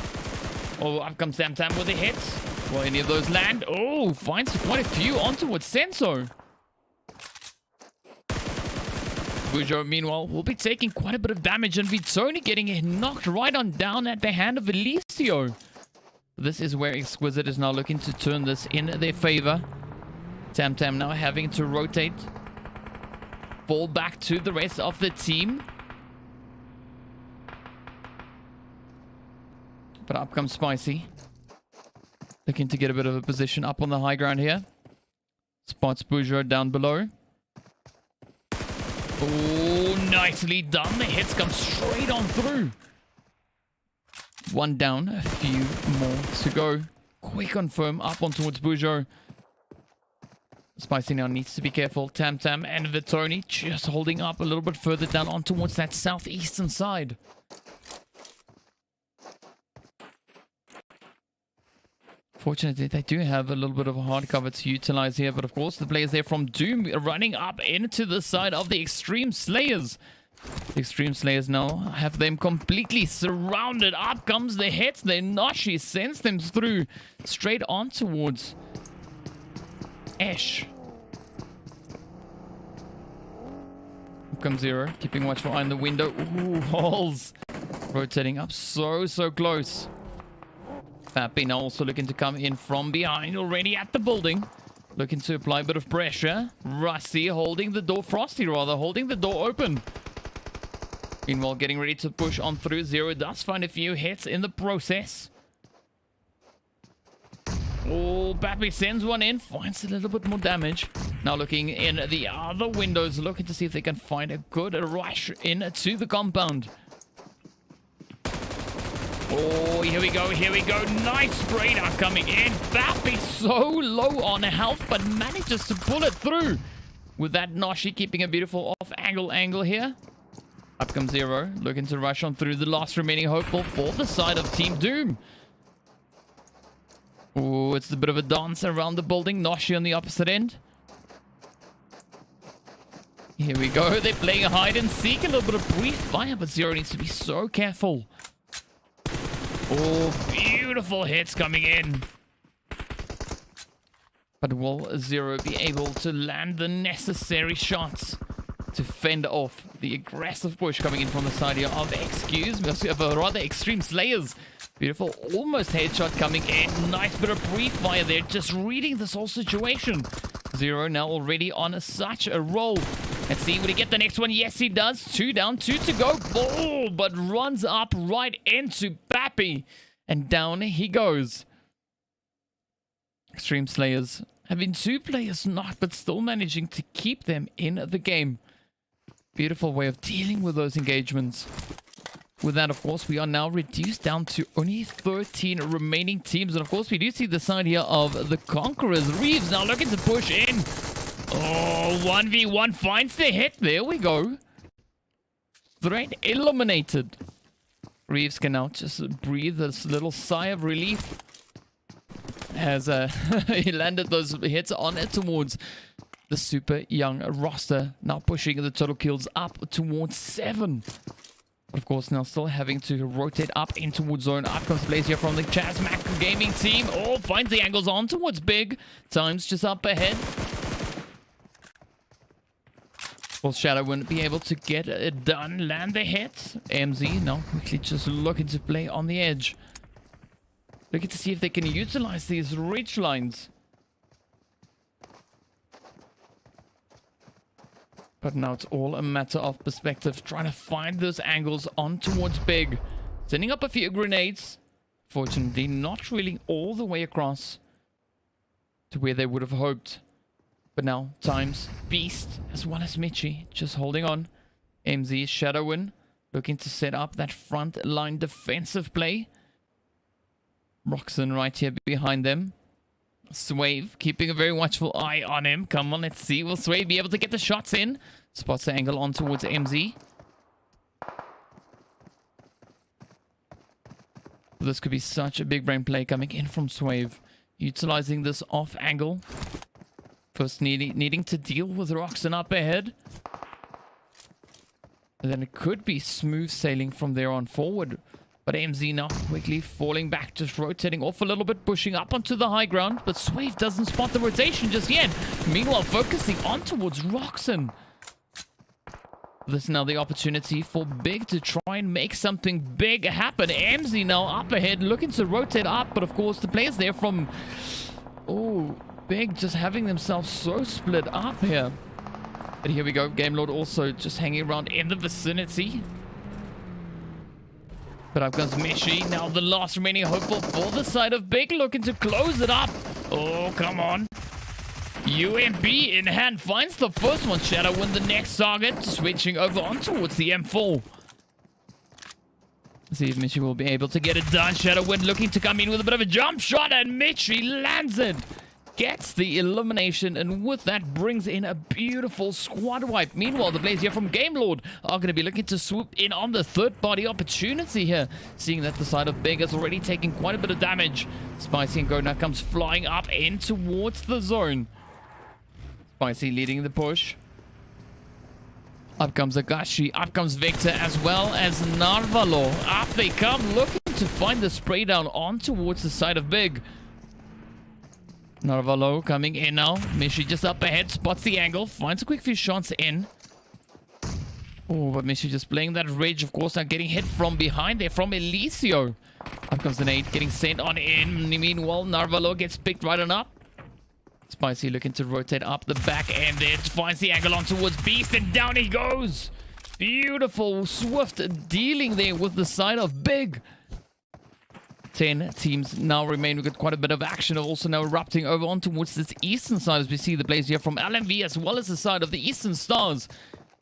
Oh, up comes Tam with the hits. Will any of those land? Oh, finds quite a few on towards Senzo. Bujo, meanwhile, will be taking quite a bit of damage, and Vitoni getting knocked right on down at the hand of Elicio. This is where Exquisite is now looking to turn this in their favor. Tam now having to rotate. Fall back to the rest of the team. But up comes Spicy. Looking to get a bit of a position up on the high ground here. Spots Bujo down below. Oh, nicely done. The hits come straight on through. One down, a few more to go. Quick confirm up on towards Bujo. Spicy now needs to be careful. Tam Tam and Vitoni just holding up a little bit further down on towards that southeastern side. Fortunately, they do have a little bit of a hard cover to utilize here. But of course, the players there from Doom running up into the side of the Extreme Slayers. The Extreme Slayers now have them completely surrounded. Up comes the hits. The Nashi sends them through straight on towards Ash. Up comes Zero, keeping watchful eye on the window. Ooh, holes. Rotating up so close. Fappy now also looking to come in from behind, already at the building. Looking to apply a bit of pressure. Rusty holding the door, Frosty rather, holding the door open. Meanwhile, getting ready to push on through. Zero does find a few hits in the process. Oh, Pappy sends one in, finds a little bit more damage. Now looking in the other windows, looking to see if they can find a good rush into the compound. Oh, here we go, here we go. Nice spray now coming in. Pappy so low on health, but manages to pull it through. With that Nashi keeping a beautiful off-angle here. Up comes Zero, looking to rush on through. The last remaining hopeful for the side of Team Doom. Oh, it's a bit of a dance around the building. Nashi on the opposite end. Here we go. They're playing hide and seek. A little bit of brief fire, but Zero needs to be so careful. Oh, beautiful hits coming in. But will Zero be able to land the necessary shots to fend off the aggressive push coming in from the side here of rather Extreme Slayers? Beautiful, almost headshot coming in. Nice bit of brief fire there, just reading this whole situation. Zero now already on such a roll. Let's see, will he get the next one? Yes, he does. 2 down, 2 to go. Oh, but runs up right into Pappy. And down he goes. Extreme Slayers having 2 players knocked, but still managing to keep them in the game. Beautiful way of dealing with those engagements. With that, of course, we are now reduced down to only 13 remaining teams. And of course, we do see the side here of the Conquerors. Reeves now looking to push in. Oh, 1v1 finds the hit. There we go. Threat eliminated. Reeves can now just breathe this little sigh of relief as he landed those hits on it towards the super young roster. Now pushing the total kills up towards 7. But of course, now still having to rotate up in towards zone. Up comes plays here from the CHASMAC gaming team. Oh, finds the angles on towards Big. Times just up ahead. Will Shadow wouldn't be able to get it done. Land the hit. MZ now quickly just looking to play on the edge. Looking to see if they can utilize these ridge lines. But now it's all a matter of perspective. Trying to find those angles on towards Big. Sending up a few grenades. Fortunately, not really all the way across to where they would have hoped. But now, Times, Beast, as well as Michi, just holding on. MZ, Shadowin, looking to set up that front line defensive play. Roxon right here behind them. Swave, keeping a very watchful eye on him. Come on, let's see. Will Swave be able to get the shots in? Spots the angle on towards MZ. This could be such a big brain play coming in from Swave. Utilizing this off angle. First needing to deal with Roxon up ahead. And then it could be smooth sailing from there on forward. But MZ now quickly falling back, just rotating off a little bit, pushing up onto the high ground. But Swave doesn't spot the rotation just yet. Meanwhile, focusing on towards Roxon. This is now the opportunity for Big to try and make something big happen. MZ now up ahead, looking to rotate up. But of course, the players there from... Oh, Big just having themselves so split up here. But here we go. Game Lord also just hanging around in the vicinity. But up comes Mishi. Now the last remaining hopeful for the side of Big, looking to close it up. Oh, come on. UMP in hand finds the first one. Shadow win the next target. Switching over on towards the M4. Let's see if Michi will be able to get it done. Shadow win looking to come in with a bit of a jump shot. And Michi lands it. gets the elimination, and with that brings in a beautiful squad wipe. Meanwhile, the players here from Game Lord are going to be looking to swoop in on the third-party opportunity here, seeing that the side of Big is already taking quite a bit of damage. Spicy and Go now comes flying up in towards the zone. Spicy leading the push. Up comes Agashi, up comes Victor, as well as Narvalo. Up they come, looking to find the spray down on towards the side of Big. Narvalo coming in now. Mishi just up ahead, spots the angle, finds a quick few shots in. Oh, but Mishi just playing that ridge, of course, now getting hit from behind there from Elisio. Up comes the nade, getting sent on in. Meanwhile, Narvalo gets picked right on up. Spicy looking to rotate up the back end there, finds the angle on towards Beast, and down he goes. Beautiful, swift dealing there with the side of Big. 10 teams now remain. We've got quite a bit of action also now erupting over on towards this eastern side as we see the players here from LMV as well as the side of the Eastern Stars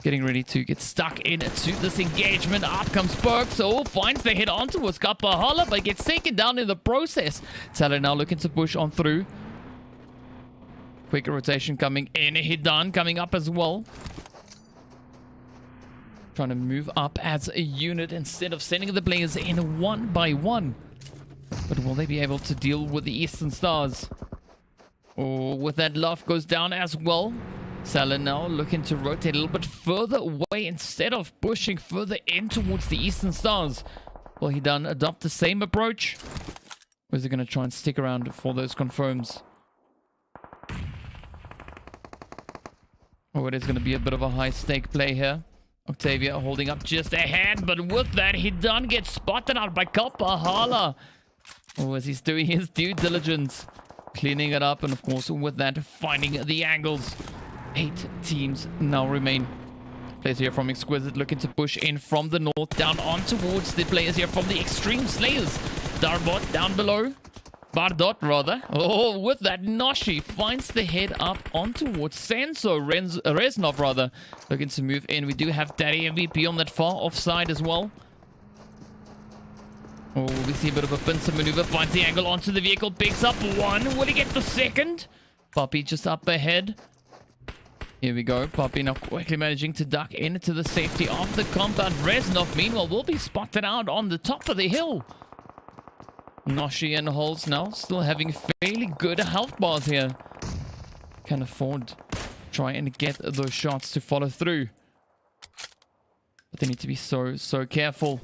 getting ready to get stuck into this engagement. Up comes Perks. Oh, finds the hit on towards Kapahala, but gets taken down in the process. Talon now looking to push on through. Quick rotation coming in. Hidan coming up as well. Trying to move up as a unit instead of sending the players in one by one. But will they be able to deal with the Eastern Stars? Oh, with that, Love goes down as well. Salon now looking to rotate a little bit further away instead of pushing further in towards the Eastern Stars. Will Hidan adopt the same approach? Or is he going to try and stick around for those confirms? Oh, it is going to be a bit of a high-stake play here. Octavia holding up just ahead, but with that, Hidan gets spotted out by Kapahala. Oh, as he's doing his due diligence, cleaning it up, and of course, with that, finding the angles. 8 teams now remain. Players here from Exquisite looking to push in from the north, down on towards the players here from the Extreme Slayers. Darbot down below. Bardot, rather. Oh, with that, Noshi finds the head up on towards Senso. Reznov, rather, looking to move in. We do have Daddy MVP on that far offside as well. Oh, we see a bit of a pincer maneuver. Finds the angle onto the vehicle. Picks up one. Will he get the second? Poppy just up ahead. Here we go. Poppy now quickly managing to duck into the safety of the compound. Reznov, meanwhile, will be spotted out on the top of the hill. Noshi and Holz now still having fairly good health bars here. Can afford try and get those shots to follow through. But they need to be so careful.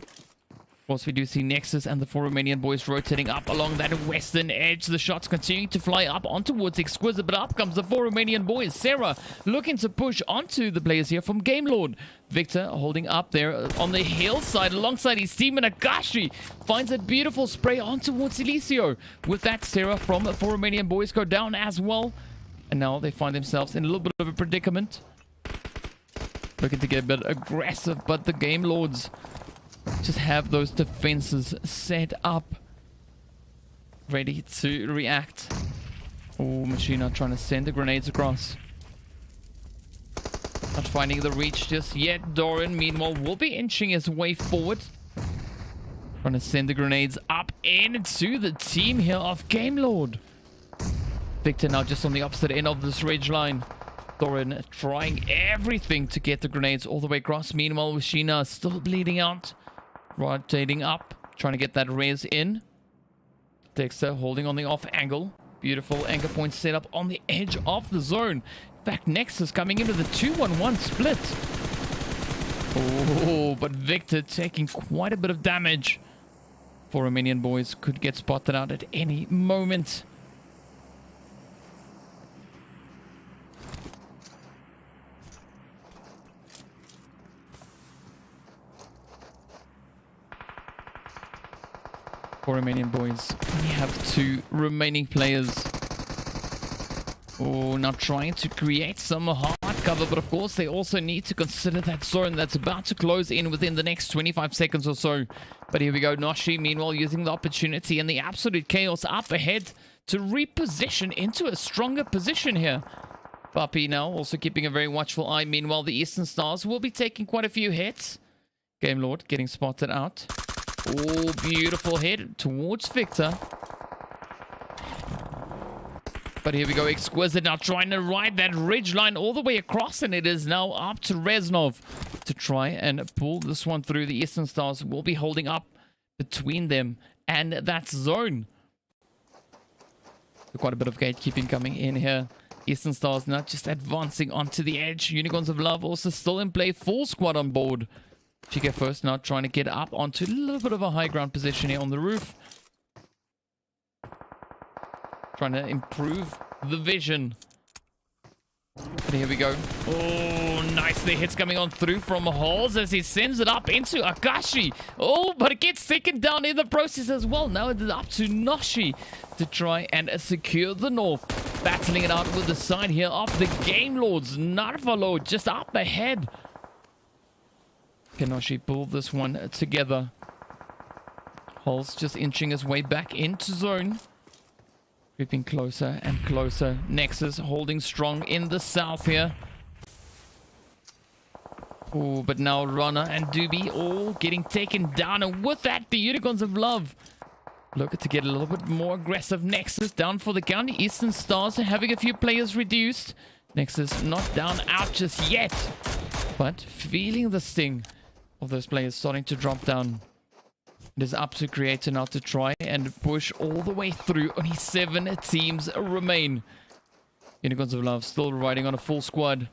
Of course, we do see Nexus and the 4 Romanian boys rotating up along that western edge. The shots continuing to fly up on towards Exquisite, but up comes the 4 Romanian boys. Sarah looking to push onto the players here from Game Lord. Victor holding up there on the hillside alongside his team, and Akashi finds a beautiful spray on towards Elisio. With that, Sarah from 4 Romanian boys go down as well. And now they find themselves in a little bit of a predicament. Looking to get a bit aggressive, but the Game Lords just have those defenses set up, ready to react. Oh, Machina trying to send the grenades across. Not finding the reach just yet. Doran, meanwhile, will be inching his way forward. Trying to send the grenades up into the team here of Game Lord. Victor now just on the opposite end of this ridge line. Doran trying everything to get the grenades all the way across. Meanwhile, Machina still bleeding out. Rotating up, trying to get that res in. Dexter holding on the off angle. Beautiful anchor point set up on the edge of the zone. In fact, Nexus coming into the 2-1-1 split. Oh, but Victor taking quite a bit of damage. 4 Romanian boys could get spotted out at any moment. For Romanian boys, we have 2 remaining players. Oh, now trying to create some hard cover, but of course they also need to consider that zone that's about to close in within the next 25 seconds or so. But here we go, Noshi meanwhile using the opportunity and the absolute chaos up ahead to reposition into a stronger position here. Papi now also keeping a very watchful eye. Meanwhile, the Eastern Stars will be taking quite a few hits. Game Lord getting spotted out. Oh, beautiful hit towards Victor. But here we go, Exquisite now trying to ride that ridge line all the way across, and it is now up to Reznov to try and pull this one through. The Eastern Stars will be holding up between them and that zone. So quite a bit of gatekeeping coming in here. Eastern Stars not just advancing onto the edge. Unicorns of Love also still in play, full squad on board. GK first now trying to get up onto a little bit of a high ground position here on the roof. Trying to improve the vision. But here we go. Oh, nice. The hits coming on through from Halls as he sends it up into Akashi. Oh, but it gets taken down in the process as well. Now it is up to Noshi to try and secure the north. Battling it out with the side here of the Game Lords. Narvalo just up ahead. Can Noshi pull this one together? Halls just inching his way back into zone. Creeping closer and closer. Nexus holding strong in the south here. Oh, but now Rana and Doobie all getting taken down. And with that, the Unicorns of Love look to get a little bit more aggressive. Nexus down for the count. Eastern Stars having a few players reduced. Nexus not down out just yet. But feeling the sting of those players starting to drop down. It is up to Creator now to try and push all the way through. Only 7 teams remain. Unicorns of Love still riding on a full squad.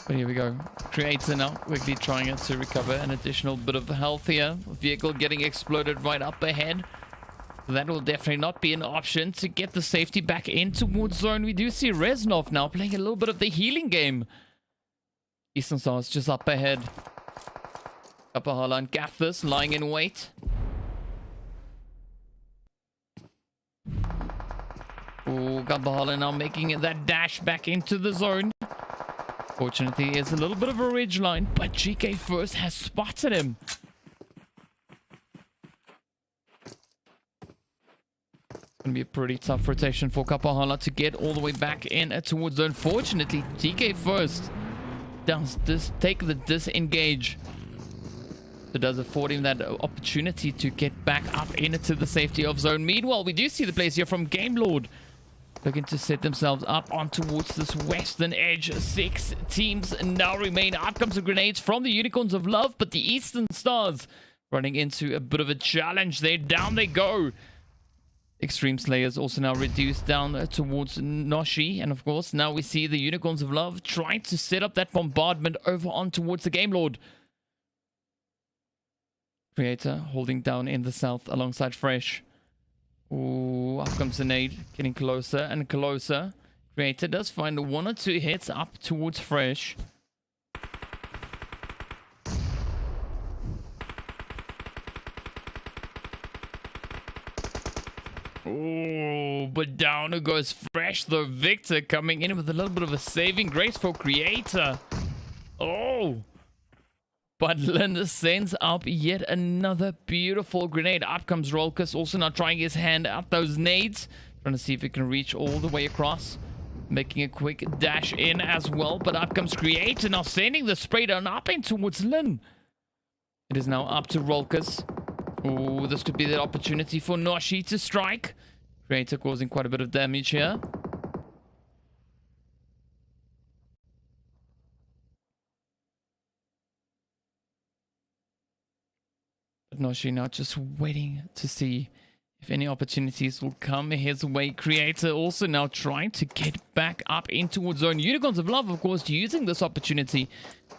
But here we go. Creator now quickly trying to recover an additional bit of health here. Vehicle getting exploded right up ahead. That will definitely not be an option to get the safety back in towards zone. We do see Reznov now playing a little bit of the healing game. Eastern Stars just up ahead. Kapahala and Gathers lying in wait. Oh, Kapahala now making that dash back into the zone. Fortunately, it's a little bit of a ridge line, but GK first has spotted him. Going to be a pretty tough rotation for Kapahala to get all the way back in towards zone. Fortunately, GK first does take the disengage. It does afford him that opportunity to get back up into the safety of zone. Meanwhile, we do see the players here from Game Lord looking to set themselves up on towards this western edge. 6 teams now remain. Up comes the grenades from the Unicorns of Love, but the Eastern Stars running into a bit of a challenge there. Down they go. Extreme Slayers also now reduced down towards Noshi. And of course, now we see the Unicorns of Love trying to set up that bombardment over on towards the Game Lord. Creator holding down in the south alongside Fresh. Ooh, up comes the nade. Getting closer and closer. Creator does find 1 or 2 hits up towards Fresh. Oh, but down goes Fresh, the Victor, coming in with a little bit of a saving grace for Creator. Oh, but Linda sends up yet another beautiful grenade. Up comes Rolkus, also now trying his hand at those nades. Trying to see if he can reach all the way across. Making a quick dash in as well, but up comes Creator, now sending the spray down up in towards Lin. It is now up to Rolkus. Oh, this could be the opportunity for Noshi to strike. Creator causing quite a bit of damage here. But Noshi now just waiting to see if any opportunities will come his way. Creator also now trying to get back up in towards zone. Unicorns of Love, of course, using this opportunity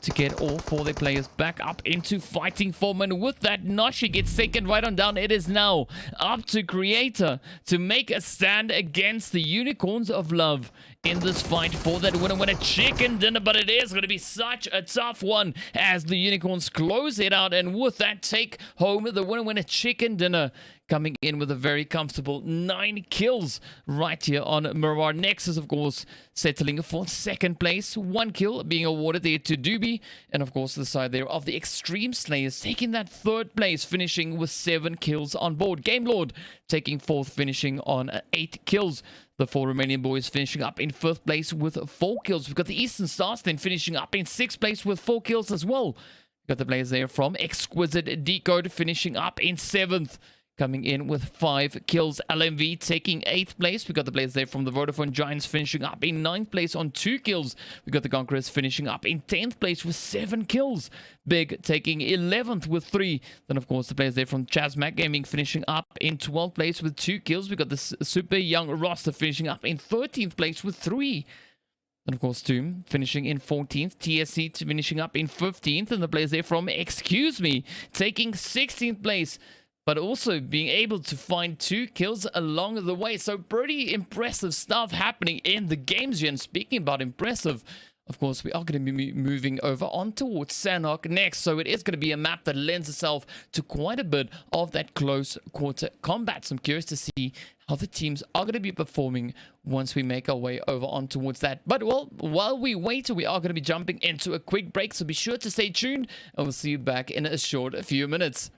to get all 4 of their players back up into fighting form. And with that, Noshi gets taken right on down. It is now up to Creator to make a stand against the Unicorns of Love in this fight for that winner chicken dinner. But it is going to be such a tough one as the Unicorns close it out. And with that, take home the winner chicken dinner, coming in with a very comfortable 9 kills right here on Mirar. Nexus, of course, settling for 2nd place. 1 kill being awarded there to Doobie. And, of course, the side there of the Extreme Slayers taking that 3rd place, finishing with 7 kills on board. Game Lord taking 4th, finishing on 8 kills. The 4 Romanian boys finishing up in 5th place with 4 kills. We've got the Eastern Stars then finishing up in 6th place with 4 kills as well. We've got the players there from Exquisite Decode finishing up in 7th. coming in with 5 kills. LMV taking 8th place. We got the players there from the Vodafone Giants finishing up in 9th place on 2 kills. We got the Conquerors finishing up in 10th place with 7 kills. Big taking 11th with 3. Then, of course, the players there from CHASMAC Gaming finishing up in 12th place with 2 kills. We got the super young roster finishing up in 13th place with 3. And of course, Doom finishing in 14th, TSC finishing up in 15th, and the players there from Excuse Me taking 16th place, but also being able to find 2 kills along the way. So pretty impressive stuff happening in the games here. And speaking about impressive, of course, we are going to be moving over on towards Sanhok next. So it is going to be a map that lends itself to quite a bit of that close quarter combat. So I'm curious to see how the teams are going to be performing once we make our way over on towards that. But well, while we wait, we are going to be jumping into a quick break. So be sure to stay tuned, and we'll see you back in a short few minutes.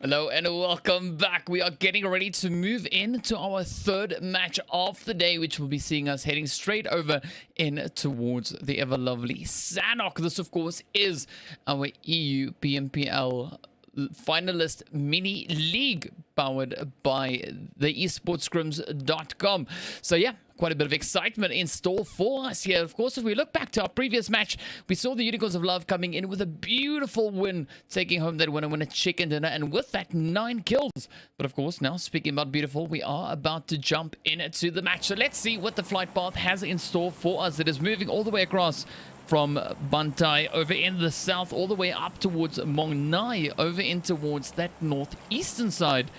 Hello and welcome back. We are getting ready to move into our third match of the day, which will be seeing us heading straight over in towards the ever lovely Sanhok. This, of course, is our EU PMPL finalist mini league powered by the esportscrims.com. So yeah, quite a bit of excitement in store for us here. Of course, if we look back to our previous match, we saw the Unicorns of Love coming in with a beautiful win, taking home that winner chicken dinner, and with that 9 kills. But of course, now speaking about beautiful, we are about to jump into the match. So let's see what the flight path has in store for us. It is moving all the way across from Bantai over in the south, all the way up towards Mongnai, over in towards that northeastern side.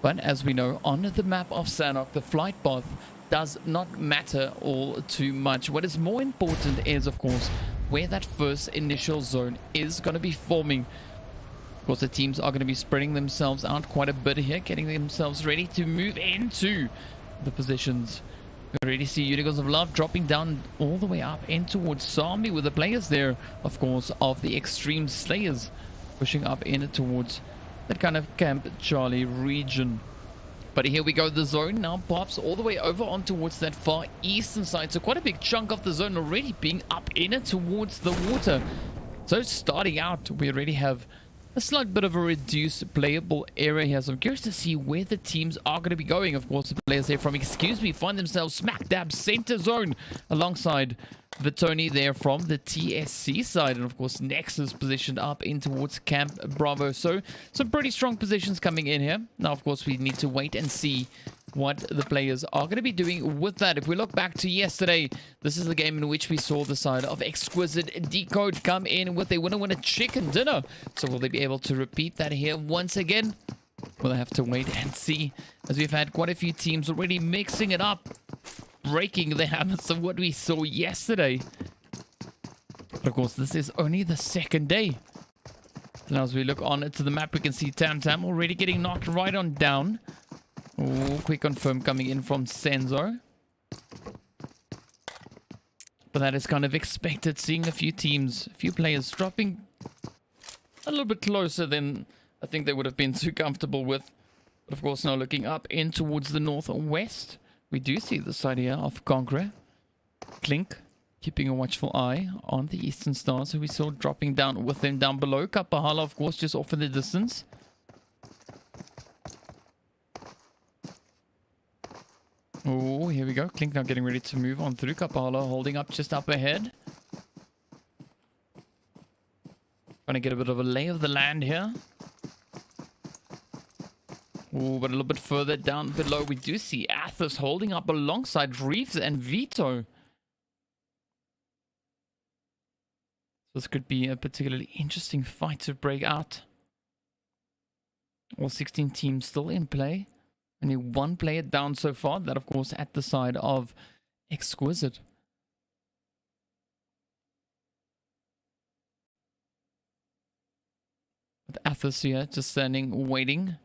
But as we know, on the map of Sanhok, the flight path does not matter all too much. What is more important is, of course, where that first initial zone is going to be forming. Of course, the teams are going to be spreading themselves out quite a bit here, getting themselves ready to move into the positions. We already see Unicorns of Love dropping down all the way up in towards Sami, with the players there, of course, of the Extreme Slayers pushing up in towards that kind of Camp Charlie region. But here we go, the zone now pops all the way over on towards that far eastern side. So quite a big chunk of the zone already being up in it towards the water. So starting out, we already have a slight bit of a reduced playable area here. So I'm curious to see where the teams are going to be going. Of course, the players there from Excuse Me find themselves smack dab center zone alongside Vitoni there from the TSC side. And of course, Nexus positioned up in towards Camp Bravo. So some pretty strong positions coming in here. Now, of course, we need to wait and see what the players are going to be doing with that. If we look back to yesterday, this is the game in which we saw the side of Exquisite Decode come in with a winner chicken dinner. So will they be able to repeat that here once again? We'll have to wait and see, as we've had quite a few teams already mixing it up, breaking the habits of what we saw yesterday. But of course, this is only the second day. Now as we look on to the map, we can see Tam Tam already getting knocked right on down. Oh, quick confirm coming in from Senzo. But that is kind of expected, seeing a few teams, a few players dropping a little bit closer than I think they would have been too comfortable with. But of course, now looking up in towards the northwest, we do see the side here of CONQUEROR. Clink keeping a watchful eye on the Eastern Stars, who we saw dropping down with them down below. Kapahala, of course, just off in the distance. Oh, here we go. Clink now getting ready to move on through. Kapahala holding up just up ahead. Trying to get a bit of a lay of the land here. Oh, but a little bit further down below, we do see Athos holding up alongside Reeves and Vito. This could be a particularly interesting fight to break out. All 16 teams still in play. Only one player down so far. That, of course, at the side of Exquisite. With Athos here just standing, waiting.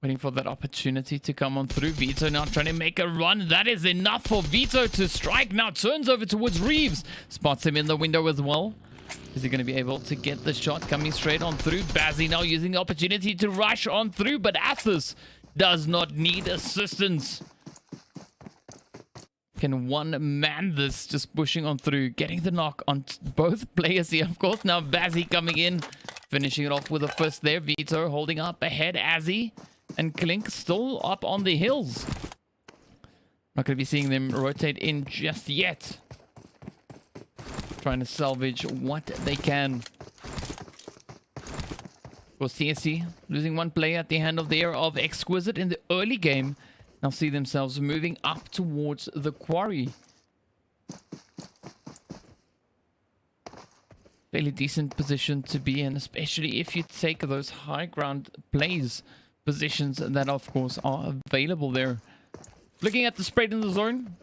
Waiting for that opportunity to come on through. Vito now trying to make a run. That is enough for Vito to strike. Now turns over towards Reeves. Spots him in the window as well. Is he going to be able to get the shot coming straight on through? Bazzi now using the opportunity to rush on through, but Athos does not need assistance. Can one man this, just pushing on through, getting the knock on both players here. Of course, now Bazzi coming in, finishing it off with a fist there. Vito holding up ahead, Azzy. And Clink still up on the hills. Not going to be seeing them rotate in just yet. Trying to salvage what they can. For CSC, losing one player at the hand of the air of Exquisite in the early game. Now see themselves moving up towards the quarry. Fairly decent position to be in, especially if you take those high ground plays. Positions that, of course, are available there. Looking at the spread in the zone,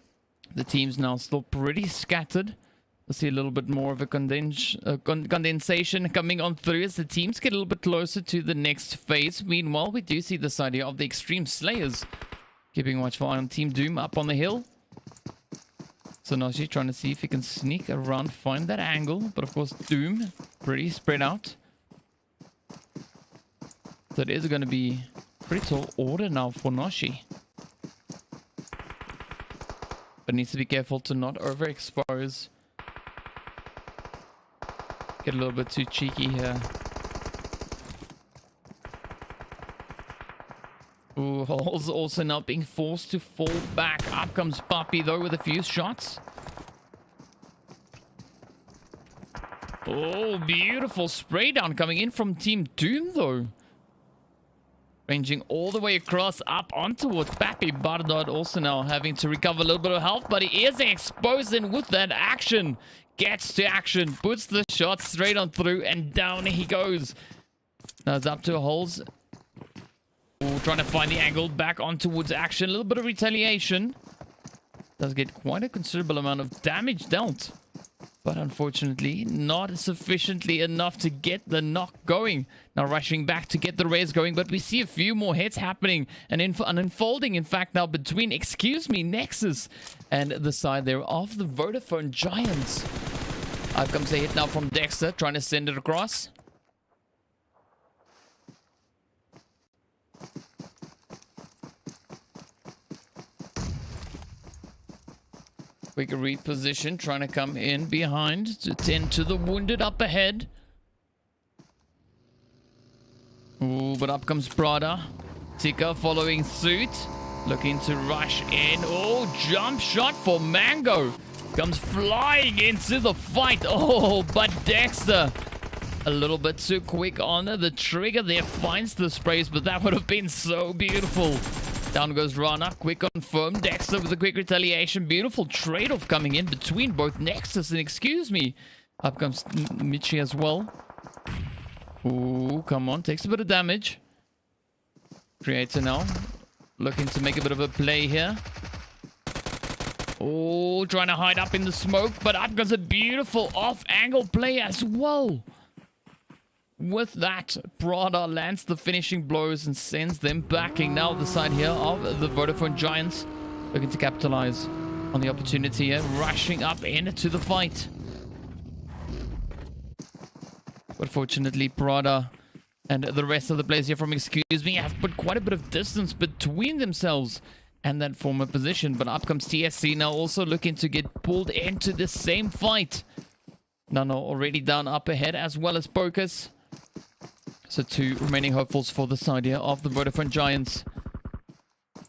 the team's now still pretty scattered. We'll see a little bit more of a condensation coming on through as the teams get a little bit closer to the next phase. Meanwhile, we do see the side here of the Extreme Slayers keeping a watchful eye on Team Doom up on the hill. So now she's trying to see if he can sneak around, find that angle. But of course, Doom pretty spread out. So it is going to be pretty tall order now for Noshi. But needs to be careful to not overexpose. Get a little bit too cheeky here. Ooh, Hole's also now being forced to fall back. Up comes Puppy though with a few shots. Oh, beautiful spray down coming in from Team Doom though. Ranging all the way across up on towards Pappy. Bardot also now having to recover a little bit of health, but he is exposed in with that action. Gets to action, puts the shot straight on through, and down he goes. Now it's up to Holes. Ooh, trying to find the angle back on towards action. A little bit of retaliation. Does get quite a considerable amount of damage dealt. But unfortunately, not sufficiently enough to get the knock going. Now rushing back to get the raise going, but we see a few more hits happening. And an unfolding, in fact, now between, NEXUS and the side there of the Vodafone Giants. Up comes a hit now from Dexter, trying to send it across. Quick reposition, trying to come in behind to tend to the wounded up ahead. Ooh, but up comes Prada. Tika following suit. Looking to rush in. Oh, jump shot for Mango. Comes flying into the fight. Oh, but Dexter a little bit too quick on the trigger there. Finds the sprays, but that would have been so beautiful. Down goes Rana. Quick confirm. Dexter with a quick retaliation. Beautiful trade-off coming in between both NEXUS and EXQUISITE. Up comes Michi as well. Ooh, come on. Takes a bit of damage. Creator now. Looking to make a bit of a play here. Oh, trying to hide up in the smoke. But up goes a beautiful off-angle play as well. With that, Prada lands the finishing blows and sends them backing. Now the side here of the Vodafone Giants looking to capitalize on the opportunity here, rushing up into the fight. But fortunately, Prada and the rest of the players here from EXQUISITE have put quite a bit of distance between themselves and that former position. But up comes TSC now also looking to get pulled into the same fight. Nano already down up ahead as well as Pocus. So two remaining hopefuls for the side here of the Vodafone Giants.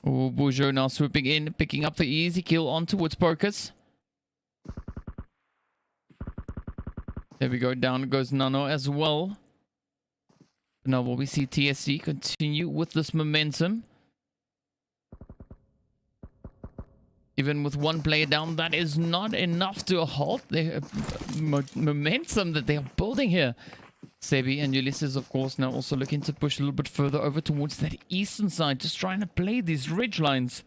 Oh, Bujo now swooping in, picking up the easy kill on towards Pocus. There we go, down goes Nano as well. Now will we see TSC continue with this momentum? Even with one player down, that is not enough to halt the momentum that they are building here. Sebi and Ulysses, of course, now also looking to push a little bit further over towards that eastern side, just trying to play these ridge lines.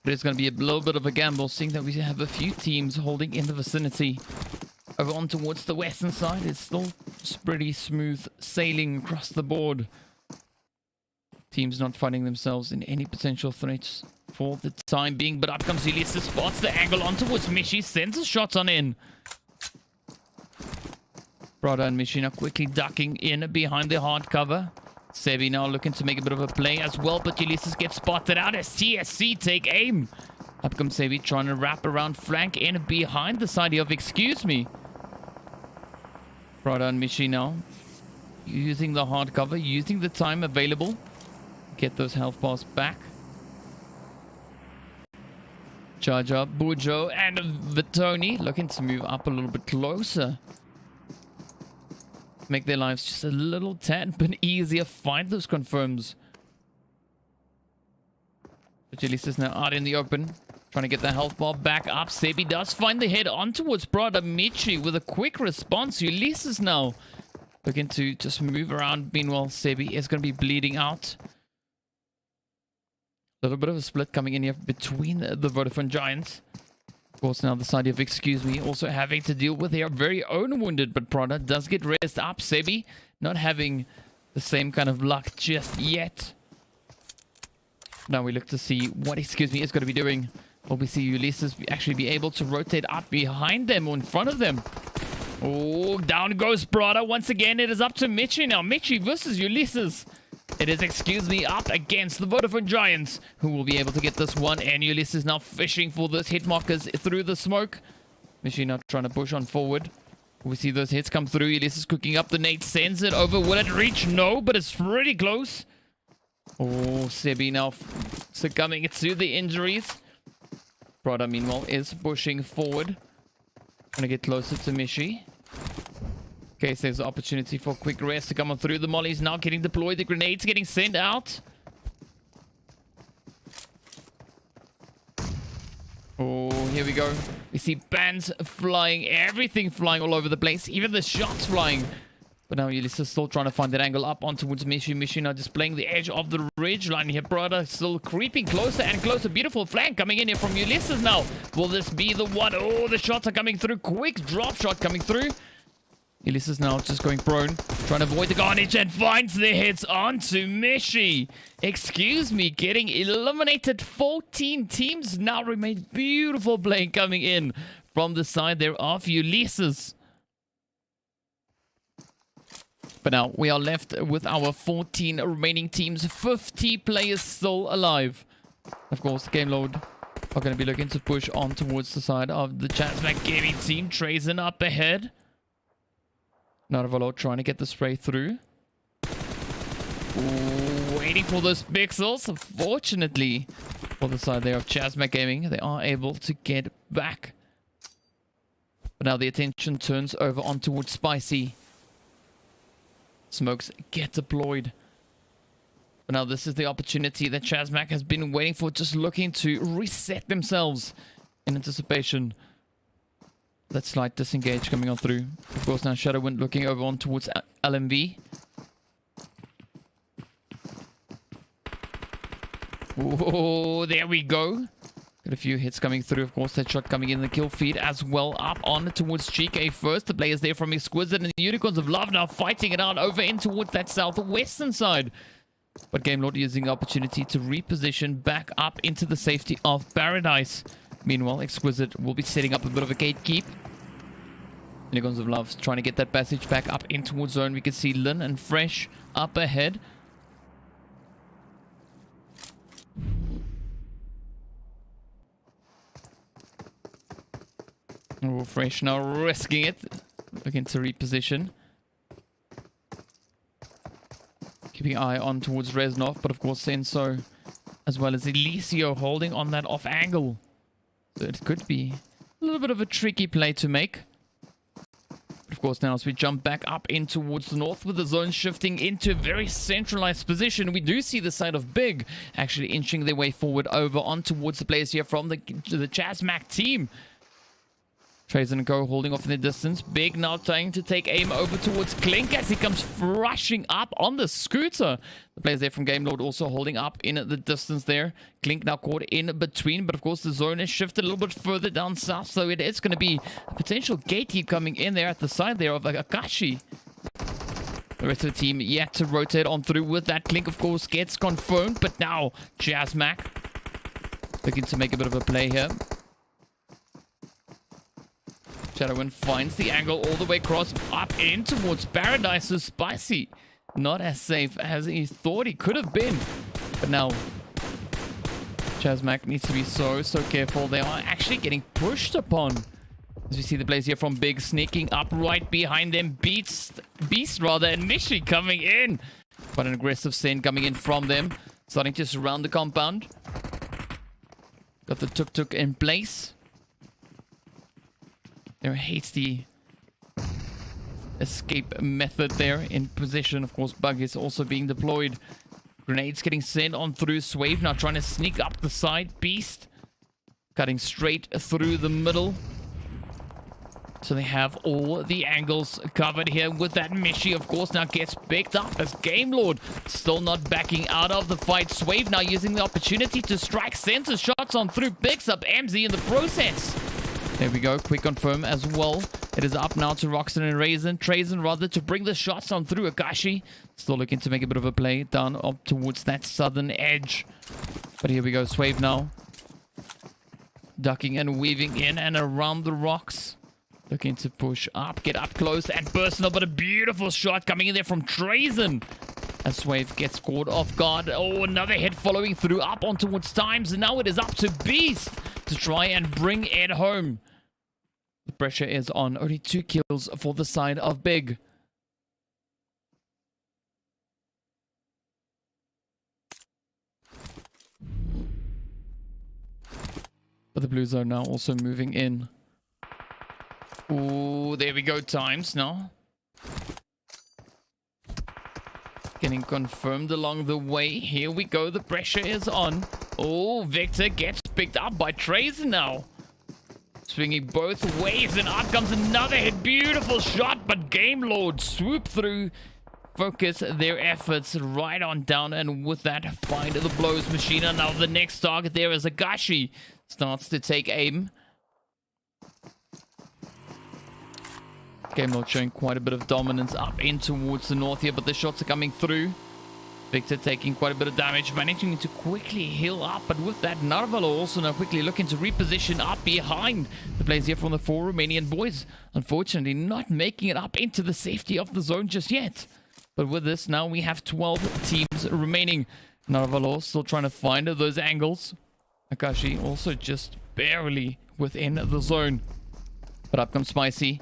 But it's going to be a little bit of a gamble, seeing that we have a few teams holding in the vicinity. Over on towards the western side, it's still pretty smooth sailing across the board. Teams not finding themselves in any potential threats for the time being. But up comes Ulysses, spots the angle on towards Michi, sends a shot on in. Prada and Michi now quickly ducking in behind the hard cover. Sebi now looking to make a bit of a play as well, but Ulysses gets spotted out as TSC take aim. Up comes Sebi trying to wrap around flank in behind the side of EXQUISITE. Prada and Michi now using the hard cover, using the time available. Get those health bars back. Charge up Bujo and Vitoni looking to move up a little bit closer. Make their lives just a little tad bit easier. Find those confirms. But Ulysses now out in the open. Trying to get the health bar back up. Sebi does find the head on towards Prada. Michi with a quick response. Ulysses now looking to just move around. Meanwhile, Sebi is going to be bleeding out. A little bit of a split coming in here between the Vodafone Giants. Of course, now the side of EXQUISITE also having to deal with their very own wounded, but Prada does get rest up. Sebi not having the same kind of luck just yet. Now we look to see what EXQUISITE is going to be doing. Will we see Ulysses actually be able to rotate up behind them or in front of them? Oh, down goes Brada. Once again, it is up to Michi now. Michi versus Ulysses. It is, excuse me, up against the Vodafone Giants, who will be able to get this one. And Ulysses now fishing for those hit markers through the smoke. Michi now trying to push on forward. We see those hits come through. Ulysses cooking up the nade, sends it over. Will it reach? No, but it's pretty close. Oh, Sebi now succumbing to the injuries. Brada, meanwhile, is pushing forward. Gonna get closer to Michi. Okay, so there's an opportunity for a quick rest to come on through. The mollies now getting deployed. The grenades getting sent out. Oh, here we go. We see bands flying, everything flying all over the place, even the shots flying. But now Ulysses still trying to find that angle up on towards Michi. Michi now displaying the edge of the ridge line here. Brada still creeping closer and closer. Beautiful flank coming in here from Ulysses now. Will this be the one? Oh, the shots are coming through. Quick drop shot coming through. Ulysses now just going prone, trying to avoid the carnage and finds the hits onto Michi. Excuse me, getting eliminated. 14 teams now remain. Beautiful play coming in from the side there of Ulysses. But now we are left with our 14 remaining teams, 50 players still alive. Of course, Game Lord are going to be looking to push on towards the side of the CHASMAC gaming team. Trazen up ahead. Narvalo trying to get the spray through. Ooh, waiting for those pixels. Unfortunately, for the side there of CHASMAC Gaming, they are able to get back. But now the attention turns over on towards Spicy. Smokes get deployed. But now this is the opportunity that CHASMAC has been waiting for, just looking to reset themselves in anticipation. That slight disengage coming on through. Of course, now Shadowwind looking over on towards LMV. Oh, there we go. Got a few hits coming through. Of course, that shot coming in the kill feed as well. Up on towards GK first. The players there from Exquisite and the Unicorns of Love now fighting it out over in towards that southwestern side. But Game Lord using the opportunity to reposition back up into the safety of Paradise. Meanwhile, Exquisite will be setting up a bit of a gatekeep. Unicorns of Love trying to get that passage back up in towards zone. We can see Lin and Fresh up ahead. Oh, Fresh now risking it. Looking to reposition. Keeping an eye on towards Reznov, but of course Senso as well as Elisio holding on that off angle. So it could be a little bit of a tricky play to make. But of course, now as we jump back up in towards the north with the zone shifting into a very centralized position, we do see the side of Big actually inching their way forward over on towards the players here from the CHASMAC team. Trazen and Go holding off in the distance. Big now trying to take aim over towards Clink as he comes rushing up on the scooter. The players there from Game Lord also holding up in the distance there. Clink now caught in between, but of course the zone is shifted a little bit further down south, so it is going to be a potential gatekeep coming in there at the side there of Akashi. The rest of the team yet to rotate on through with that. Clink, of course, gets confirmed, but now CHASMAC looking to make a bit of a play here. Shadowwind finds the angle all the way across, up in towards Paradise. So Spicy, not as safe as he thought he could have been. But now, CHASMAC needs to be so careful. They are actually getting pushed upon. As we see the players here from Big sneaking up right behind them. Beast rather, and Michi coming in. But an aggressive send coming in from them. Starting to surround the compound. Got the tuk-tuk in place. Their hasty escape method there in position. Of course, Bug is also being deployed. Grenades getting sent on through. Swave now trying to sneak up the side. Beast cutting straight through the middle. So they have all the angles covered here with that. Michi, of course, now gets picked up as Game Lord still not backing out of the fight. Swave now using the opportunity to strike center shots on through. Picks up MZ in the process. There we go. Quick confirm as well. It is up now to Roxton and Trazen rather to bring the shots on through. Akashi still looking to make a bit of a play down up towards that southern edge. But here we go. Swave now ducking and weaving in and around the rocks. Looking to push up, get up close, and personal, but a beautiful shot coming in there from Trazen. As Wave gets caught off guard. Oh, another hit following through up on towards Times. And now it is up to Beast to try and bring it home. The pressure is on. Only 2 kills for the side of Big. But the Blue Zone now also moving in. Oh, there we go. Times now. Getting confirmed along the way. Here we go. The pressure is on. Oh, Victor gets picked up by Tracer now. Swinging both ways, and up comes another hit. Beautiful shot, but Game Lord swoop through. Focus their efforts right on down, and with that, find the blows. Machina now the next target there as Agashi starts to take aim. Game Lord showing quite a bit of dominance up in towards the north here, but the shots are coming through. Victor taking quite a bit of damage, managing to quickly heal up, but with that, Narvalo also now quickly looking to reposition up behind the players here from the 4 Romanian boys. Unfortunately, not making it up into the safety of the zone just yet. But with this, now we have 12 teams remaining. Narvalo still trying to find those angles. Akashi also just barely within the zone. But up comes Spicy.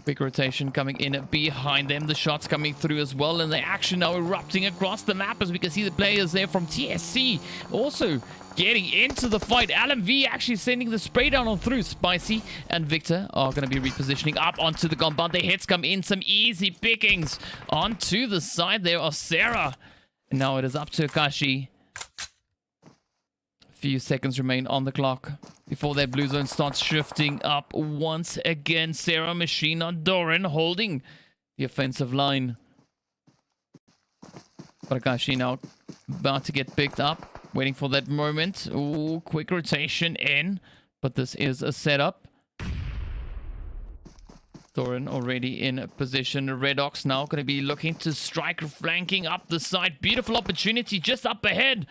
Quick rotation coming in behind them. The shots coming through as well. And the action now erupting across the map as we can see the players there from TSC also getting into the fight. LMV actually sending the spray down on through. Spicy and Victor are going to be repositioning up onto the Gombante. Hits come in. Some easy pickings onto the side there of Sarah. And now it is up to Akashi. Few seconds remain on the clock before their blue zone starts shifting up once again. Sarah, Machine on Doran holding the offensive line. Barakashi now about to get picked up, waiting for that moment. Ooh, quick rotation in, but this is a setup. Doran already in position. Redox now going to be looking to strike, flanking up the side. Beautiful opportunity just up ahead.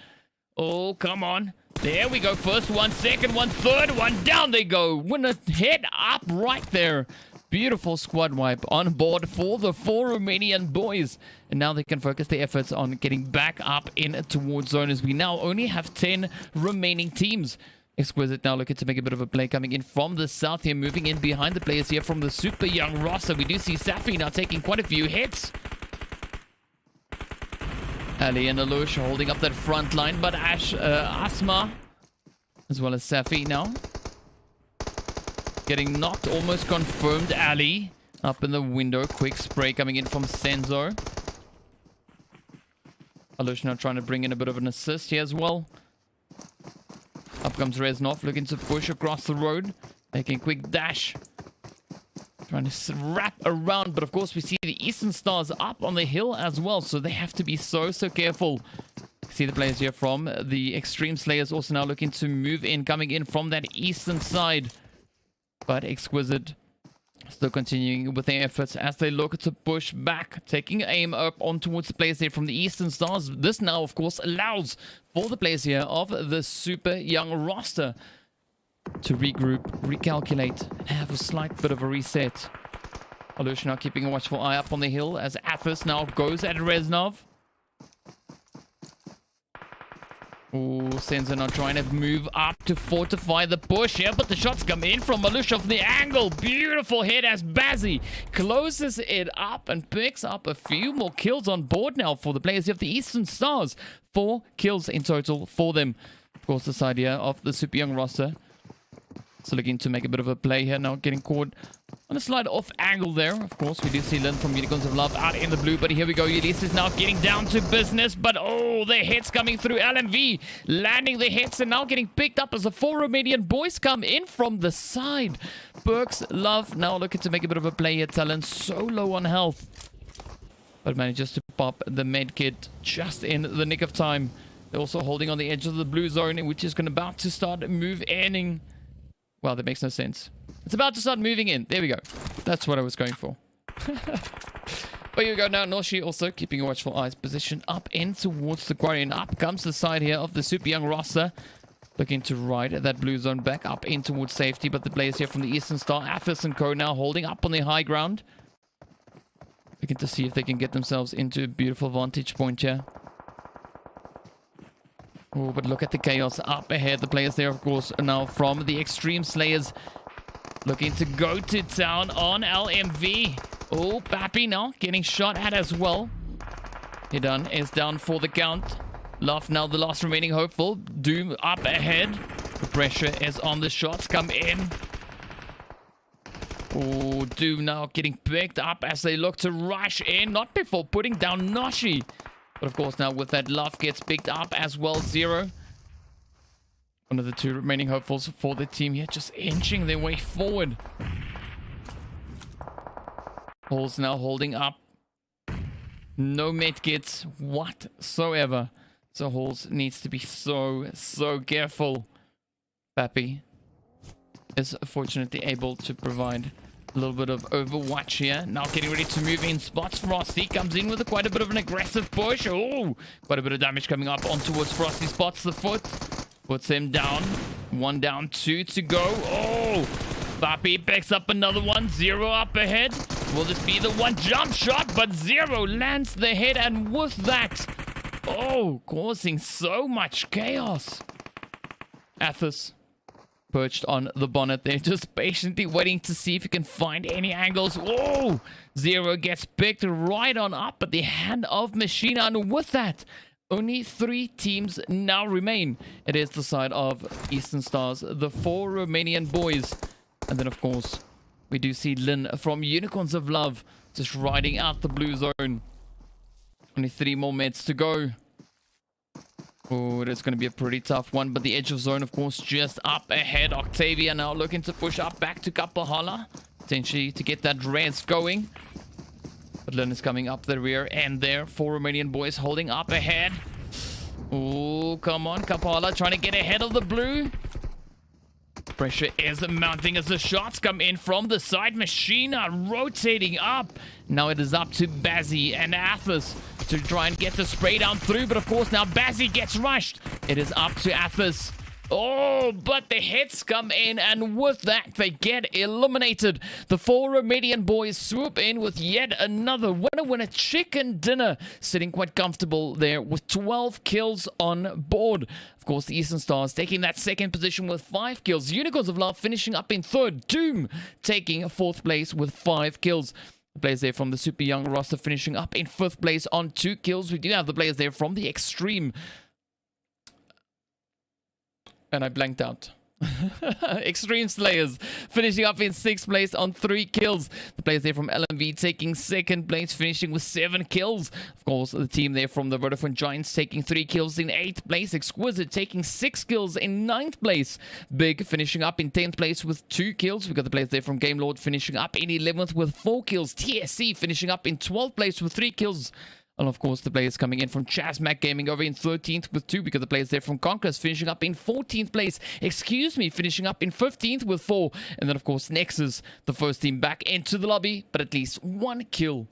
Oh, come on. There we go. First one, second one, third one. Down they go. Winner head up right there. Beautiful squad wipe on board for the 4 Romanian boys. And now they can focus their efforts on getting back up in towards zone as we now only have 10 remaining teams. Exquisite now looking to make a bit of a play coming in from the south here. Moving in behind the players here from the super young roster. We do see Safi now taking quite a few hits. Ali and Alush holding up that front line, but Asma, as well as Safi now, getting knocked, almost confirmed. Ali up in the window, quick spray coming in from Senzo. Alush now trying to bring in a bit of an assist here as well. Up comes Reznov, looking to push across the road, making a quick dash. Trying to wrap around, but of course we see the Eastern Stars up on the hill as well, so they have to be so careful. See the players here from the Extreme Slayers also now looking to move in, coming in from that eastern side. But Exquisite still continuing with their efforts as they look to push back, taking aim up on towards the players here from the Eastern Stars. This now, of course, allows for the players here of the super young roster to regroup, recalculate, and have a slight bit of a reset. Alush now keeping a watchful eye up on the hill as Athos now goes at Reznov. Oh, Senza now trying to move up to fortify the push here, but the shots come in from Alush off the angle. Beautiful hit as Bazzi closes it up and picks up a few more kills on board now for the players of the Eastern Stars. 4 kills in total for them. Of course, this idea of the super young roster. So looking to make a bit of a play here now, getting caught on a slight off angle there. Of course, we do see Lynn from Unicorns of Love out in the blue, but here we go. Ulysses is now getting down to business, but oh, the hits coming through. LMV landing the hits and now getting picked up as the 4 Romanian boys come in from the side. Burks Love now looking to make a bit of a play here. Talent so low on health, but manages to pop the med kit just in the nick of time. They're also holding on the edge of the blue zone, which is about to start moving. Well, that makes no sense. It's about to start moving in. There we go. That's what I was going for. But here we go now. Noshi also keeping a watchful eyes position up in towards the quarry. And up comes the side here of the super young roster. Looking to ride that blue zone back up in towards safety, but the players here from the Eastern Star, Athos and Co, now holding up on the high ground. Looking to see if they can get themselves into a beautiful vantage point here. Oh, but look at the chaos up ahead. The players there, of course, are now from the Extreme Slayers. Looking to go to town on LMV. Oh, Pappy now getting shot at as well. Hidan is down for the count. Love now the last remaining hopeful. Doom up ahead. The pressure is on the shots. Come in. Oh, Doom now getting picked up as they look to rush in. Not before putting down Noshi. But of course now with that, Love gets picked up as well. Zero. One of the two remaining hopefuls for the team here, just inching their way forward. Holes now holding up. No medkits whatsoever. So Holes needs to be so careful. Pappy is fortunately able to provide a little bit of overwatch here. Now getting ready to move in spots. Frosty comes in with quite a bit of an aggressive push. Oh, quite a bit of damage coming up on towards Frosty. Spots the foot. Puts him down. One down, two to go. Oh, Pappy picks up another one. Zero up ahead. Will this be the one jump shot? But Zero lands the head, and with that, oh, causing so much chaos. Athos perched on the bonnet there, just patiently waiting to see if he can find any angles. Oh, Zero gets picked right on up at the hand of Machina, and with that, only 3 teams now remain. It is the side of Eastern Stars, the 4 Romanian boys. And then, of course, we do see Lin from Unicorns of Love just riding out the blue zone. Only 3 more meds to go. Oh, it is going to be a pretty tough one. But the edge of zone, of course, just up ahead. Octavia now looking to push up back to Kapahala. Potentially to get that res going. But Lin is coming up the rear end there. 4 Romanian boys holding up ahead. Oh, come on. Kapahala trying to get ahead of the blue. Pressure is mounting as the shots come in from the side. Machina rotating up. Now it is up to Bazzy and Athos to try and get the spray down through. But of course now Bazzy gets rushed. It is up to Athos. Oh, but the hits come in, and with that, they get eliminated. The 4 Romanian boys swoop in with yet another winner chicken dinner, sitting quite comfortable there with 12 kills on board. Of course, the Eastern Stars taking that second position with 5 kills. Unicorns of Love finishing up in third. Doom taking 4th place with 5 kills. The players there from the Super Young roster finishing up in 5th place on 2 kills. We do have the players there from the Extreme. And I blanked out. Extreme Slayers finishing up in 6th place on 3 kills. The players there from LMV taking 2nd place, finishing with 7 kills. Of course, the team there from the Vodafone Giants taking 3 kills in 8th place. Exquisite taking 6 kills in 9th place. Big finishing up in 10th place with 2 kills. We've got the players there from Game Lord finishing up in 11th with 4 kills. TSC finishing up in 12th place with 3 kills. And of course, the players coming in from CHASMAC Gaming over in 13th with 2. Because the players there from Conquerors finishing up in 14th place. Finishing up in 15th with 4. And then, of course, Nexus, the first team back into the lobby. But at least 1 kill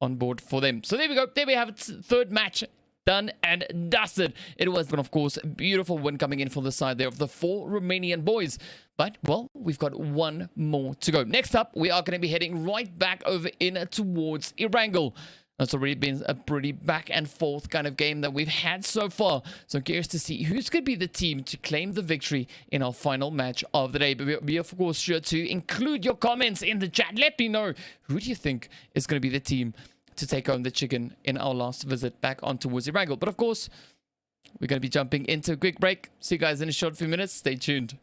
on board for them. So there we go. There we have it. 3rd match done and dusted. It was, of course, a beautiful win coming in for the side there of the 4 Romanian boys. But, well, we've got 1 more to go. Next up, we are going to be heading right back over in towards Erangel. It's already been a pretty back and forth kind of game that we've had so far. So I'm curious to see who's going to be the team to claim the victory in our final match of the day. But be of course sure to include your comments in the chat. Let me know who do you think is going to be the team to take home the chicken in our last visit back on towards Erangel. But of course, we're going to be jumping into a quick break. See you guys in a short few minutes. Stay tuned.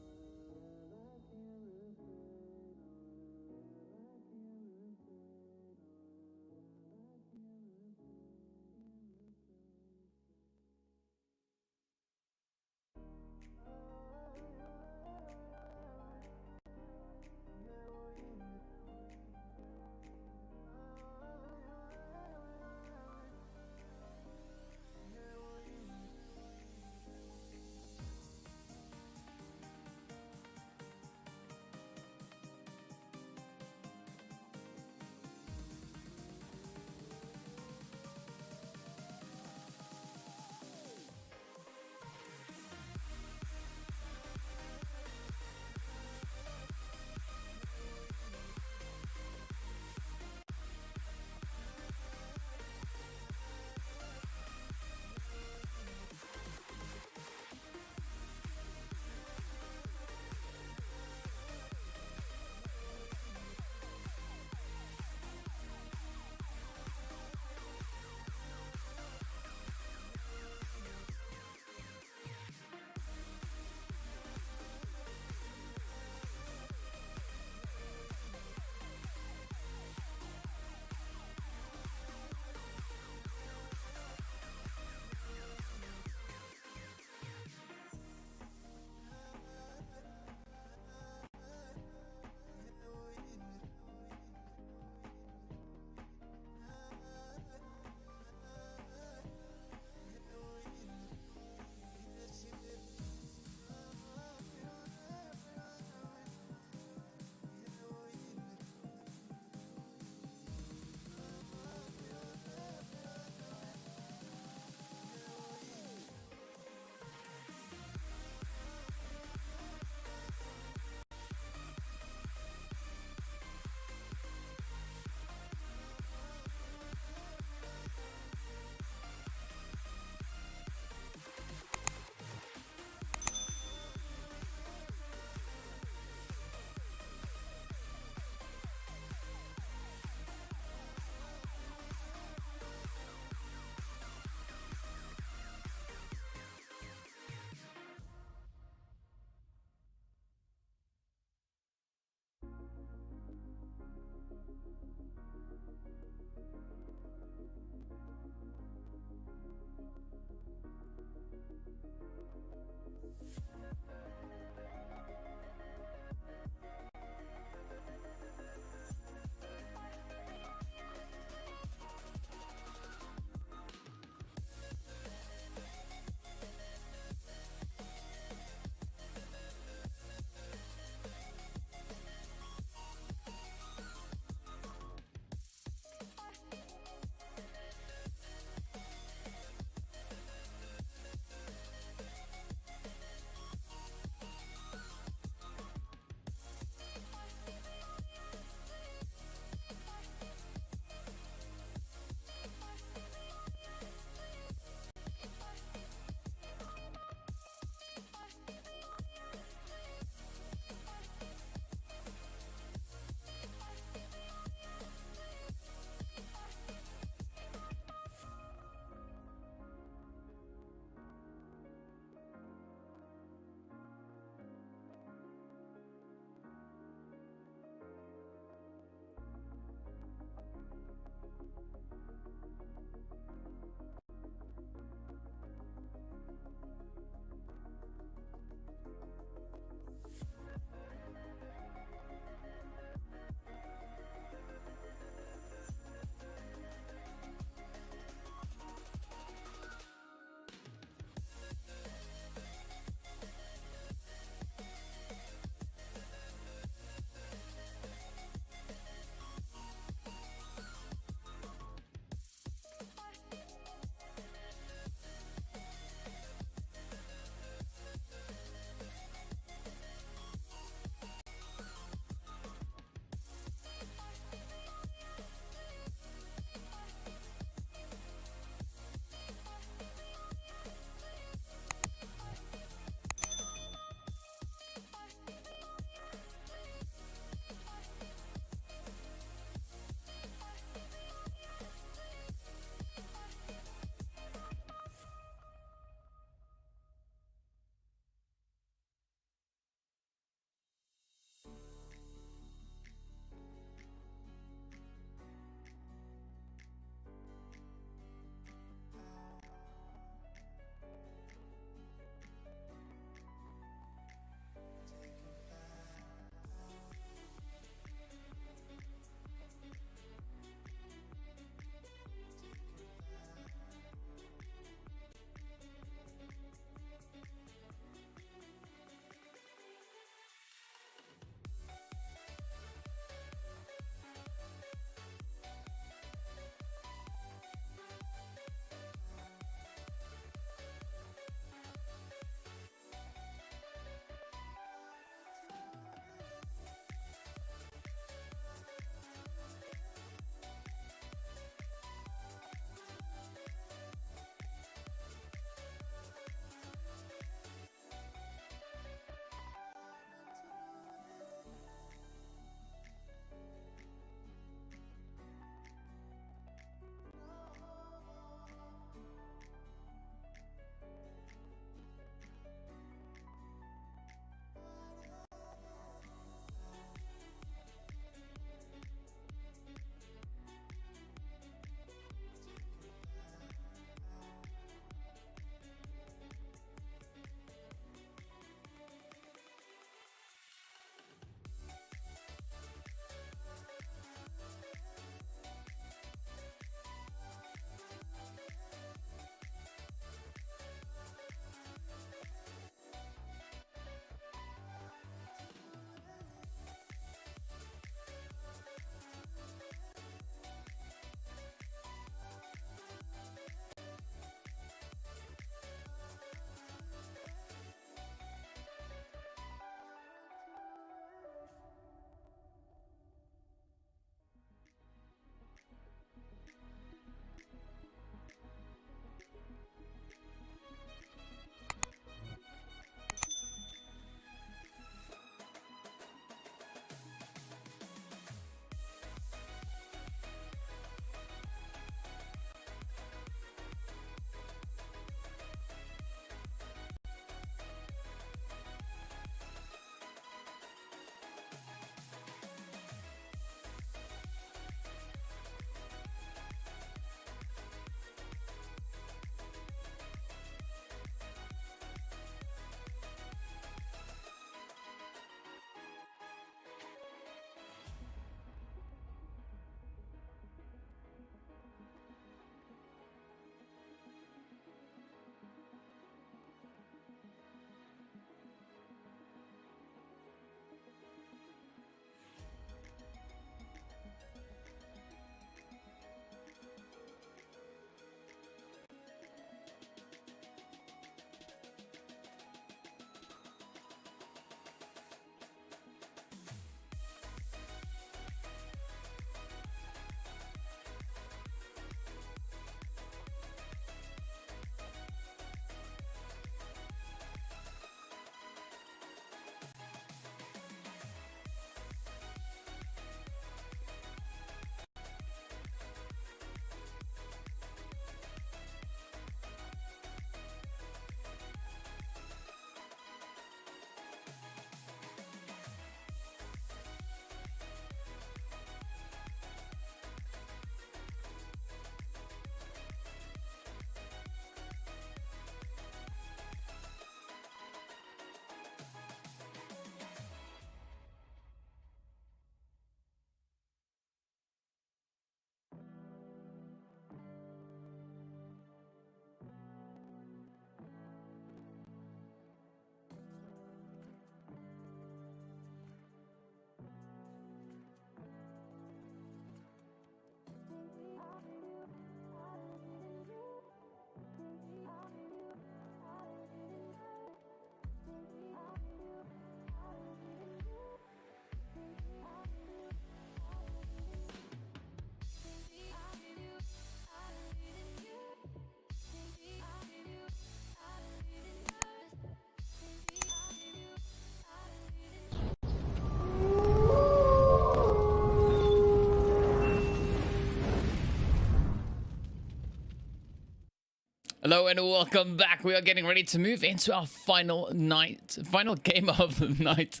Hello and welcome back. We are getting ready to move into our final game of the night.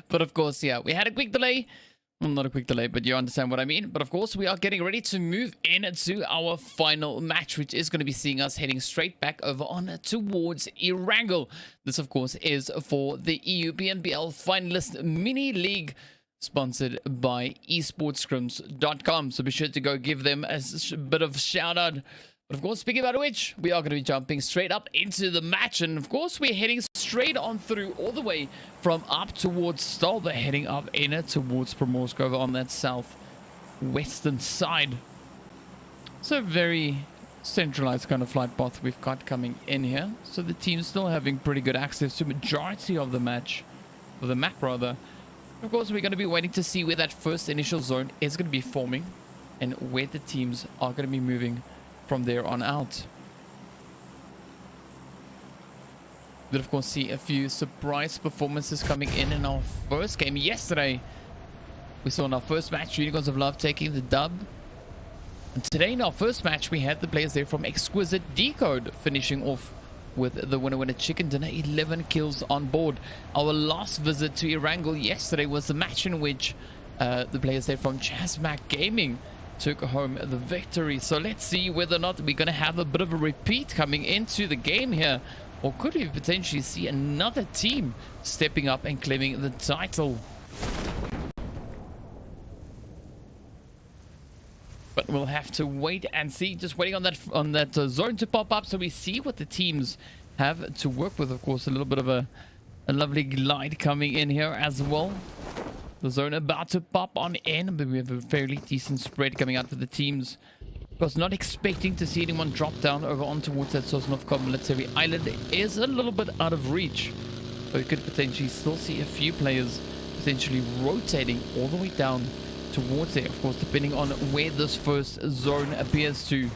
But of course, yeah, we had a quick delay. Well, not a quick delay, but you understand what I mean. But of course, we are getting ready to move into our final match, which is going to be seeing us heading straight back over on towards Erangel. This, of course, is for the EU PMPL Finalist Mini League, sponsored by esportscrims.com. So be sure to go give them a bit of shout out. But of course, speaking about which, we are going to be jumping straight up into the match. And of course, we're heading straight on through all the way from up towards Stolber, heading up inner towards Primorsk over on that southwestern side. So very centralized kind of flight path we've got coming in here. So the team's still having pretty good access to majority of the match, or the map rather. Of course, we're going to be waiting to see where that first initial zone is going to be forming and where the teams are going to be moving from there on out. Did of course see a few surprise performances coming in our first game yesterday. We saw in our first match Unicorns of Love taking the dub, and today in our first match we had the players there from Exquisite Decode finishing off with the winner chicken dinner, 11 kills on board. Our last visit to Erangel yesterday was the match in which the players there from CHASMAC Gaming took home the victory. So let's see whether or not we're going to have a bit of a repeat coming into the game here, or could we potentially see another team stepping up and claiming the title. But we'll have to wait and see. Just waiting on that zone to pop up so we see what the teams have to work with. Of course, a little bit of a lovely glide coming in here as well. The zone about to pop on in, but we have a fairly decent spread coming out for the teams. Of course, not expecting to see anyone drop down over on towards that Sosnovka military island. It is a little bit out of reach, but we could potentially still see a few players potentially rotating all the way down towards there. Of course, depending on where this first zone appears to.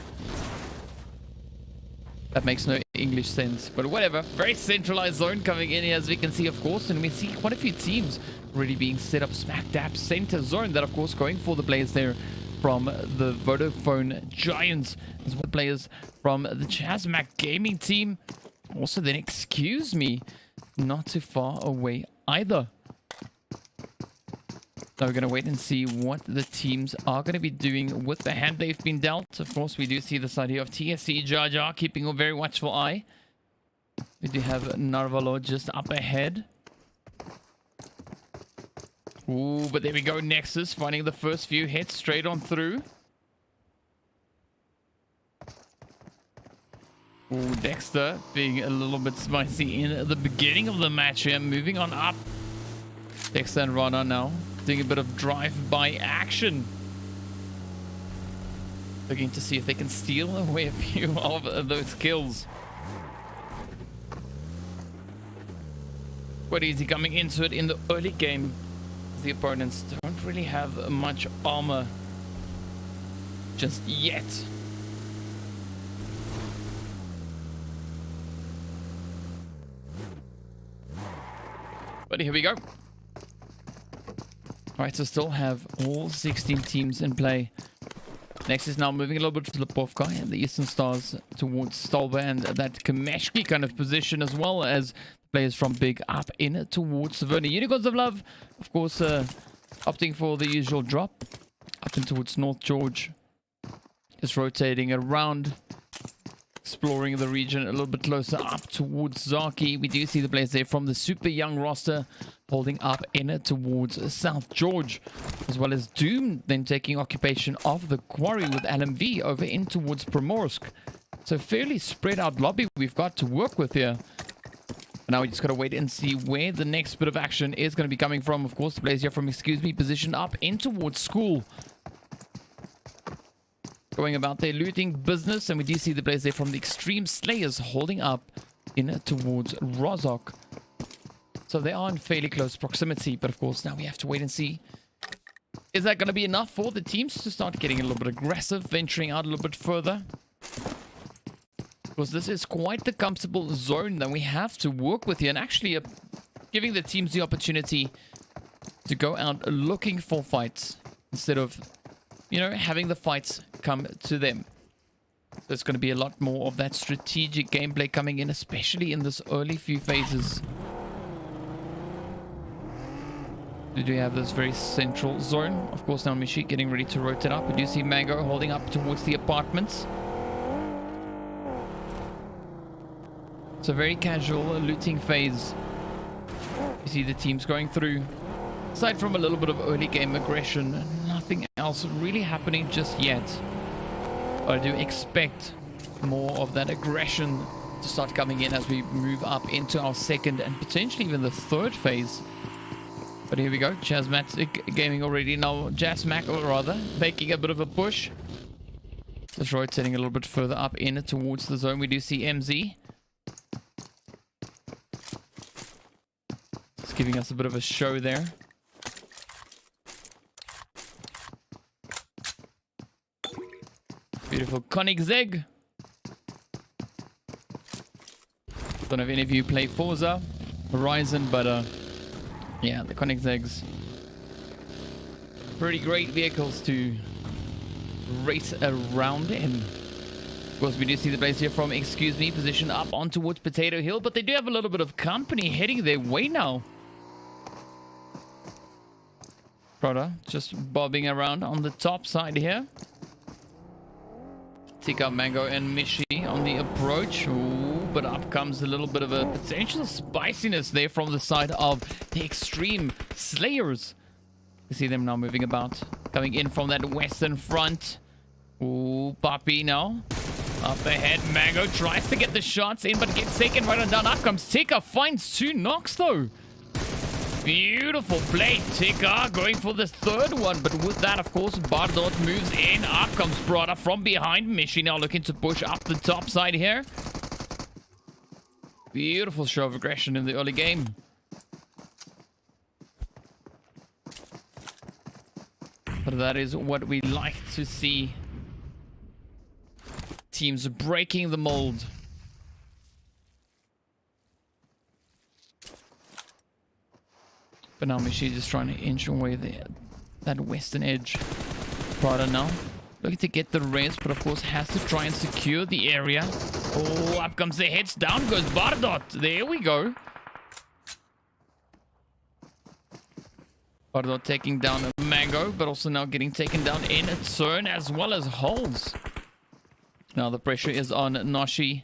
That makes no English sense, but whatever. Very centralized zone coming in here, as we can see, of course, and we see quite a few teams really being set up smack dab center zone. That, of course, going for the players there from the Vodafone Giants, as well as players from the CHASMAC Gaming team. Also, then, excuse me, not too far away either. So we're going to wait and see what the teams are going to be doing with the hand they've been dealt. Of course, we do see the side here of TSC Jar Jar keeping a very watchful eye. We do have Narvalo just up ahead. Ooh, but there we go. Nexus finding the first few hits straight on through. Ooh, Dexter being a little bit spicy in the beginning of the match here. Moving on up. Dexter and Rana now doing a bit of drive-by action. Looking to see if they can steal away a few of those kills. Quite easy coming into it in the early game. The opponents don't really have much armor just yet. But here we go. Alright, so still have all 16 teams in play. Next is now moving a little bit to Lipovka and the Eastern Stars towards Stolber and that Kameshki kind of position, as well as players from Big up in towards Saverna. Unicorns of Love, of course, opting for the usual drop up in towards North George. Just rotating around, exploring the region a little bit closer up towards Zaki. We do see the players there from the super young roster holding up in towards South George, as well as Doom then taking occupation of the quarry with LMV over in towards Primorsk. So fairly spread out lobby we've got to work with here. But now we just got to wait and see where the next bit of action is going to be coming from. Of course, the players here from Excuse Me position up in towards School, going about their looting business, and we do see the players there from the Extreme Slayers holding up in towards Rozok. So they are in fairly close proximity, but of course now we have to wait and see. Is that going to be enough for the teams to start getting a little bit aggressive, venturing out a little bit further? Because this is quite the comfortable zone that we have to work with here, and actually giving the teams the opportunity to go out looking for fights instead of, you know, having the fights come to them. There's going to be a lot more of that strategic gameplay coming in, especially in this early few phases. We do have this very central zone. Of course, now Mishi getting ready to rotate up. We do see Mango holding up towards the apartments. It's a very casual looting phase. You see the teams going through. Aside from a little bit of early game aggression, nothing else really happening just yet. But I do expect more of that aggression to start coming in as we move up into our second and potentially even the third phase. But here we go, CHASMAC gaming already now, CHASMAC or rather, making a bit of a push. Just rotating a little bit further up in towards the zone. We do see MZ. It's giving us a bit of a show there. Beautiful Koenigsegg. Don't know if any of you play Forza Horizon, but yeah, the Koenigsegg's pretty great vehicles to race around in. Of course, we do see the players here from Excuse Me position up on towards Potato Hill, but they do have a little bit of company heading their way now. Prada just bobbing around on the top side here. Take up Mango and Mishi on the approach. Ooh, but up comes a little bit of a potential spiciness there from the side of the Extreme Slayers. You see them now moving about. Coming in from that western front. Ooh, Papi now. Up ahead, Mango tries to get the shots in, but gets taken right on down. Up comes Tika, finds 2 knocks though. Beautiful play, Tika going for the third one, but with that, of course, Bardot moves in. Up comes Prada from behind. Mishi now looking to push up the top side here. Beautiful show of aggression in the early game. But that is what we like to see. Teams breaking the mold. But now Mishi just trying to inch away that western edge. Prada now looking to get the res, but of course has to try and secure the area. Oh, up comes the heads, down goes Bardot. There we go. Bardot taking down a Mango, but also now getting taken down in a turn as well as holes. Now the pressure is on Nashi.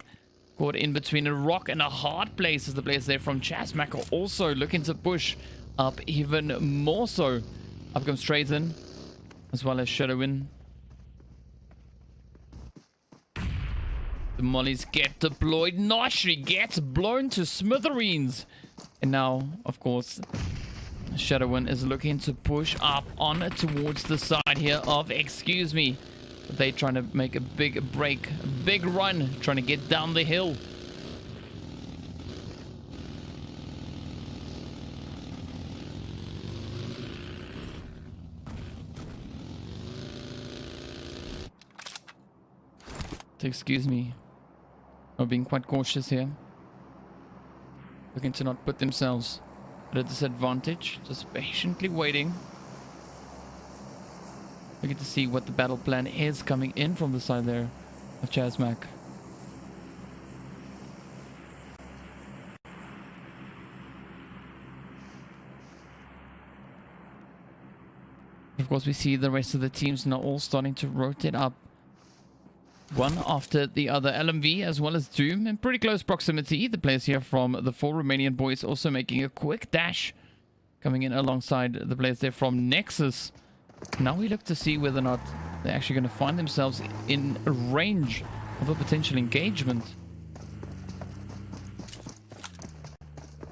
Caught in between a rock and a hard place as the players there from CHASMAC are also looking to push up even more so. Up comes Trazen as well as Shadowin. The mollies get deployed. Nashi gets blown to smithereens. And now, of course, Shadowin is looking to push up on towards the side here of Excuse Me. They trying to make a big break, a big run, trying to get down the hill. Excuse Me. Are being quite cautious here. Looking to not put themselves at a disadvantage. Just patiently waiting. Looking to see what the battle plan is coming in from the side there of CHASMAC. Of course, we see the rest of the teams now all starting to rotate up. One after the other. LMV as well as Doom in pretty close proximity. The players here from the 4 Romanian boys also making a quick dash. Coming in alongside the players there from NEXUS. Now we look to see whether or not they're actually going to find themselves in range of a potential engagement.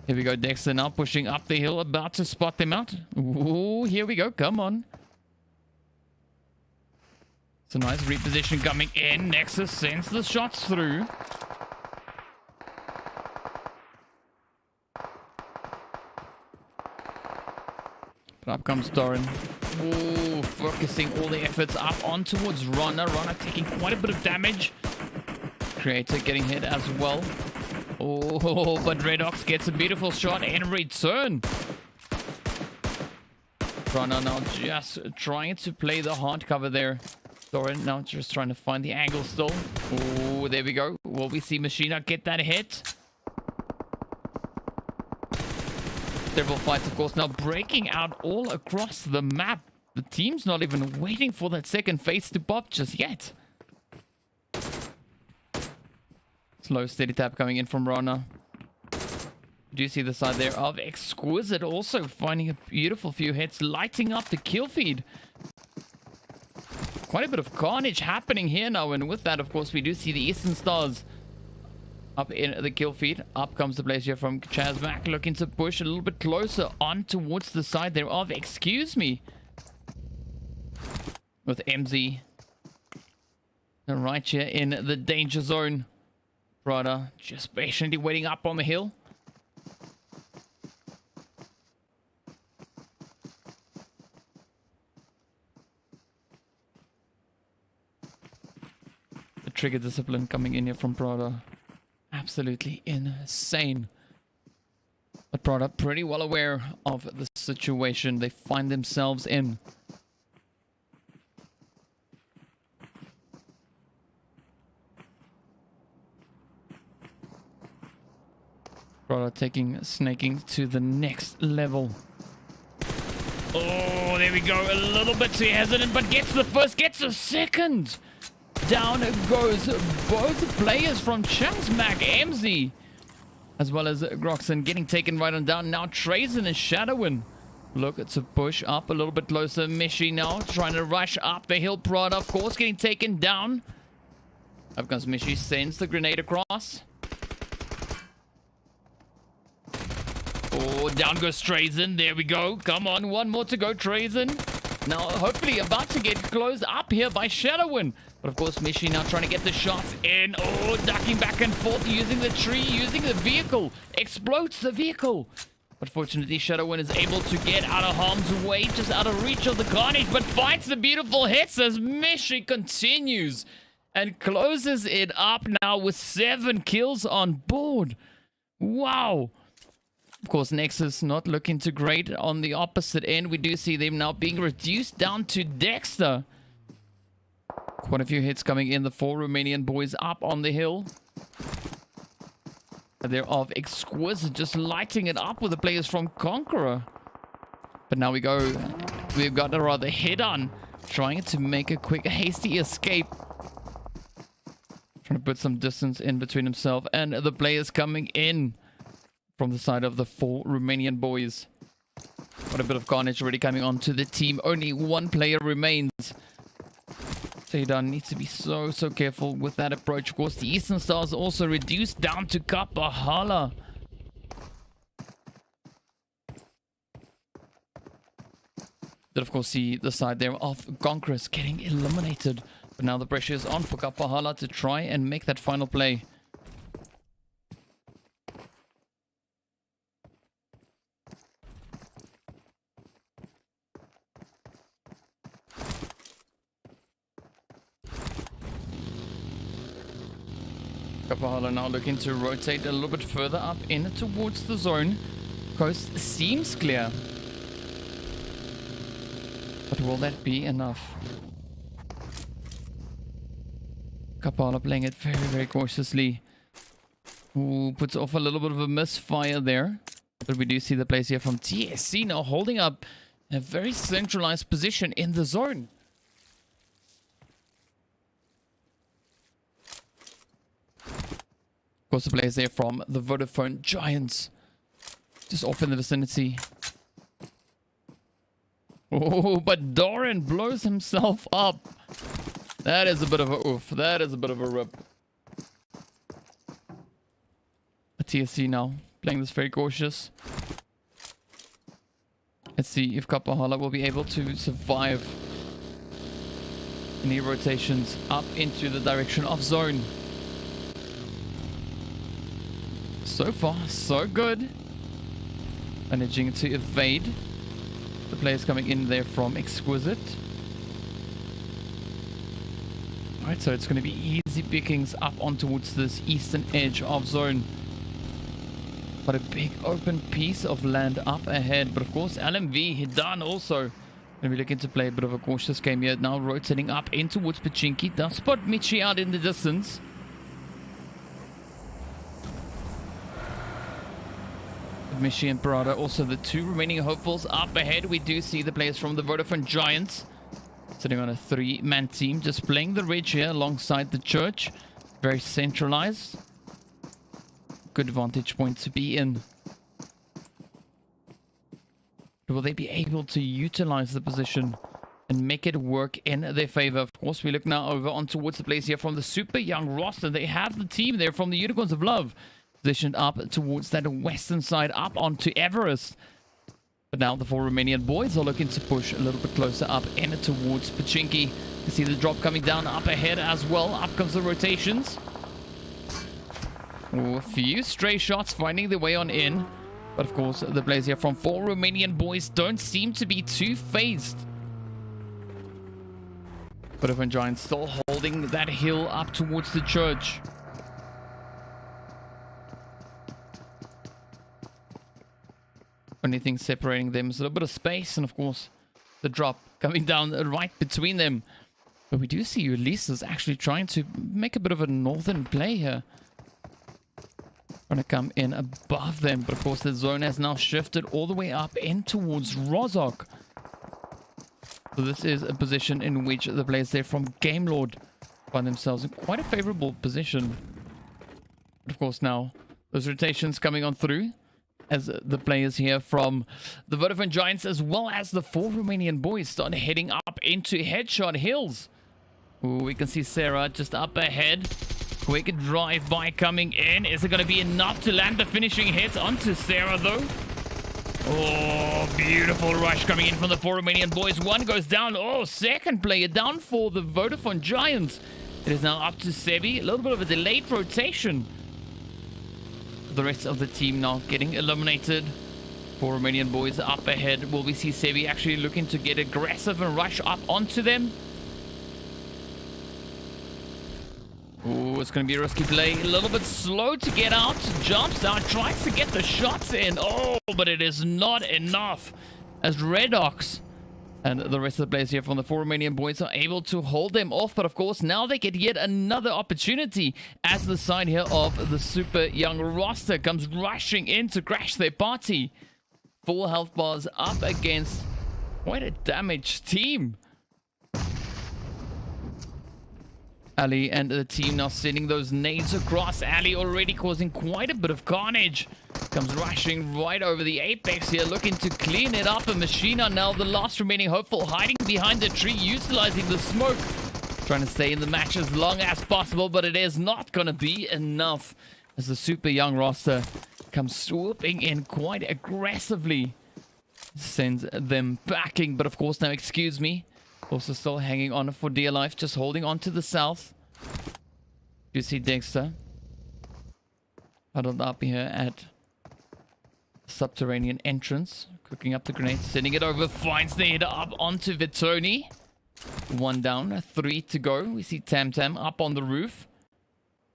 Here we go, Dexter now pushing up the hill, about to spot them out. Ooh, here we go, come on. It's a nice reposition coming in. NEXUS sends the shots through. But up comes Doran. Ooh, focusing all the efforts up on towards Rana. Rana taking quite a bit of damage. Creator getting hit as well. Oh, but Redox gets a beautiful shot in return. Rana now just trying to play the hard cover there. Doran now just trying to find the angle still. Oh, there we go. Will we see Machina get that hit? Several fights, of course, now breaking out all across the map. The team's not even waiting for that second phase to pop just yet. Slow, steady tap coming in from Rana. Do you see the side there of Exquisite also finding a beautiful few hits, lighting up the kill feed. Quite a bit of carnage happening here now, and with that, of course, we do see the Eastern Stars up in the kill feed. Up comes the plays here from CHASMAC, looking to push a little bit closer on towards the side there of Excuse Me. With MZ right here in the danger zone. Prada just patiently waiting up on the hill. The trigger discipline coming in here from Prada. Absolutely insane. But Prada pretty well aware of the situation they find themselves in. Prada snaking to the next level. Oh, there we go. A little bit too hesitant, but gets the first, gets the second. Down goes both players from CHASMAC, MZ, as well as Groxon getting taken right on down. Now Trazen and Shadowin look to push up a little bit closer. Mishi now trying to rush up the hill. Prada, of course, getting taken down. Up comes Mishi, sends the grenade across. Oh, down goes Trazen. There we go. Come on, one more to go, Trazen. Now, hopefully about to get closed up here by Shadowin. But of course, Mishi now trying to get the shots in. Oh, ducking back and forth, using the tree, using the vehicle. Explodes the vehicle. But fortunately, Shadowin is able to get out of harm's way, just out of reach of the carnage, but finds the beautiful hits as Mishi continues and closes it up now with 7 kills on board. Wow. Of course, Nexus not looking too great on the opposite end. We do see them now being reduced down to Dexter. Quite a few hits coming in. The 4 Romanian boys up on the hill. They're of Exquisite, just lighting it up with the players from Conqueror. But now we've got a rather hit on, trying to make a quick, hasty escape. Trying to put some distance in between himself and the players coming in from the side of the 4 Romanian boys. What a bit of carnage already coming onto the team. Only 1 player remains. Seidan needs to be so careful with that approach. Of course, the Eastern Stars also reduced down to Kapahala. Then, of course, see the side there of Conquerors getting eliminated. But now the pressure is on for Kapahala to try and make that final play. Kapahala now looking to rotate a little bit further up in towards the zone. Coast seems clear. But will that be enough? Kapahala playing it very cautiously. Ooh, puts off a little bit of a misfire there. But we do see the plays here from TSC now holding up a very centralized position in the zone. Of course, the players there from the Vodafone Giants. Just off in the vicinity. Oh, but Doran blows himself up. That is a bit of a oof. That is a bit of a rip. A TSC now. Playing this very cautious. Let's see if Kapahala will be able to survive any rotations up into the direction of zone. So far, so good. Managing to evade the players coming in there from Exquisite. Alright, so it's going to be easy pickings up on towards this eastern edge of zone. But a big open piece of land up ahead. But of course, LMV Hidan also Gonna be looking to play a bit of a cautious game here. Now rotating up in towards Pachinki. Does spot Michi out in the distance. Michi and Parada, also the two remaining hopefuls up ahead. We do see the players from the Vodafone Giants sitting on a 3-man team, just playing the ridge here alongside the church. Very centralized. Good vantage point to be in. Will they be able to utilize the position and make it work in their favor? Of course, we look now over on towards the players here from the super young roster. They have the team there from the Unicorns of Love positioned up towards that western side, up onto Everest. But now the 4 Romanian boys are looking to push a little bit closer up in towards Pachinki. You see the drop coming down up ahead as well. Up comes the rotations. Ooh, a few stray shots finding their way on in. But of course, the players here from 4 Romanian boys don't seem to be too phased. Vodafone Giants still holding that hill up towards the church. Only thing separating them is a little bit of space, and of course, the drop coming down right between them. But we do see Ulysses actually trying to make a bit of a northern play here. Trying to come in above them, but of course the zone has now shifted all the way up in towards Rozhok. So this is a position in which the players there from Game Lord find themselves in quite a favorable position. But of course now those rotations coming on through as the players here from the Vodafone Giants as well as the 4 Romanian boys start heading up into Headshot Hills. Ooh, we can see Sarah just up ahead. Quick drive-by coming in. Is it going to be enough to land the finishing hit onto Sarah, though? Oh, beautiful rush coming in from the 4 Romanian boys. One goes down. Oh, second player down for the Vodafone Giants. It is now up to Sebi. A little bit of a delayed rotation. The rest of the team now getting eliminated. 4 Romanian boys up ahead. Will we see Sebi actually looking to get aggressive and rush up onto them? Oh, it's going to be a risky play. A little bit slow to get out. Jumps out. Tries to get the shots in. Oh, but it is not enough. As Redox and the rest of the players here from the 4 Romanian boys are able to hold them off. But of course, now they get yet another opportunity as the side here of the super young roster comes rushing in to crash their party. 4 health bars up against quite a damaged team. Ali and the team now sending those nades across. Ali already causing quite a bit of carnage. Comes rushing right over the apex here, looking to clean it up. And Machina now the last remaining hopeful, hiding behind the tree, utilizing the smoke. Trying to stay in the match as long as possible, but it is not going to be enough. As the super young roster comes swooping in quite aggressively. Sends them backing, but of course now, excuse me. Also still hanging on for dear life, just holding on to the south. You see Dexter huddled up here at subterranean entrance, cooking up the grenade, sending it over, finds the header up onto Vitoni. 1 down, 3 to go. We see Tam Tam up on the roof.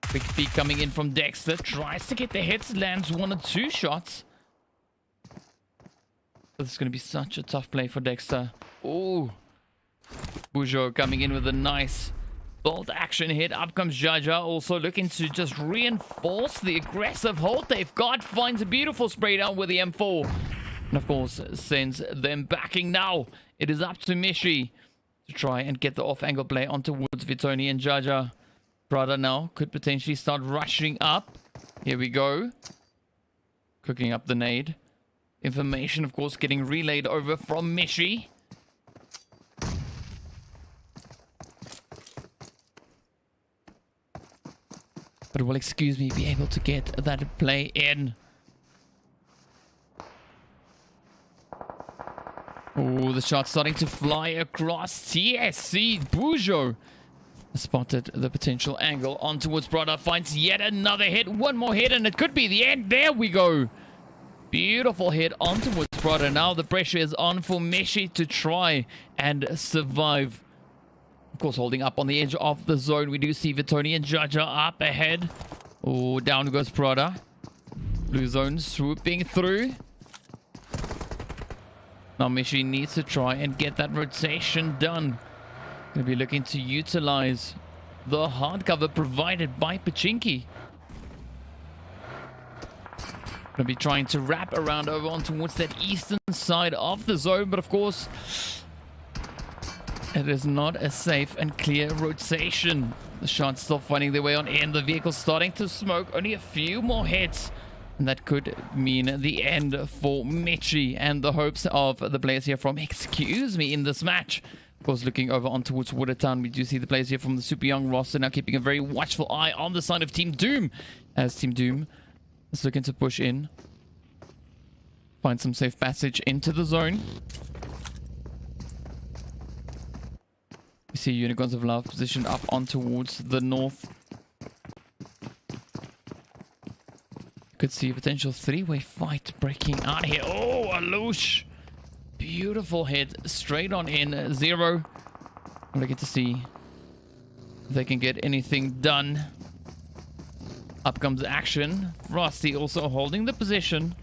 Quick peek coming in from Dexter, tries to get the hits, lands 1 or 2 shots. This is going to be such a tough play for Dexter. Oh. Bujo coming in with a nice bolt action hit. Up comes Jaja, also looking to just reinforce the aggressive hold they've got. Finds a beautiful spray down with the M4. And of course, sends them backing now. It is up to Mishi to try and get the off-angle play on towards Vitoni and Jaja. Prada now could potentially start rushing up. Here we go. Cooking up the nade. Information, of course, getting relayed over from Mishi. But will, excuse me, be able to get that play in. Oh, the shot starting to fly across. TSC Bujo spotted the potential angle on towards Prada. Finds yet another hit. 1 more hit and it could be the end. There we go. Beautiful hit on towards Prada. Now the pressure is on for Meshi to try and survive. Of course, holding up on the edge of the zone. We do see Vitoni and Jaja up ahead. Oh, down goes Prada. Blue zone swooping through. Now Mishi needs to try and get that rotation done. Going to be looking to utilize the hard cover provided by Pachinki. Going to be trying to wrap around over on towards that eastern side of the zone. But of course, it is not a safe and clear rotation. The shots still finding their way on in. The vehicle starting to smoke. Only a few more hits. And that could mean the end for Michi and the hopes of the players here from Excuse Me in this match. Of course, looking over on towards Watertown, we do see the players here from the Super Young roster now keeping a very watchful eye on the side of Team Doom. As Team Doom is looking to push in. Find some safe passage into the zone. We see Unicorns of Love positioned up on towards the north. Could see a potential three-way fight breaking out here. Oh, Alush! Beautiful hit straight on in. Zero. We'll get to see if they can get anything done. Up comes action. Frosty also holding the position.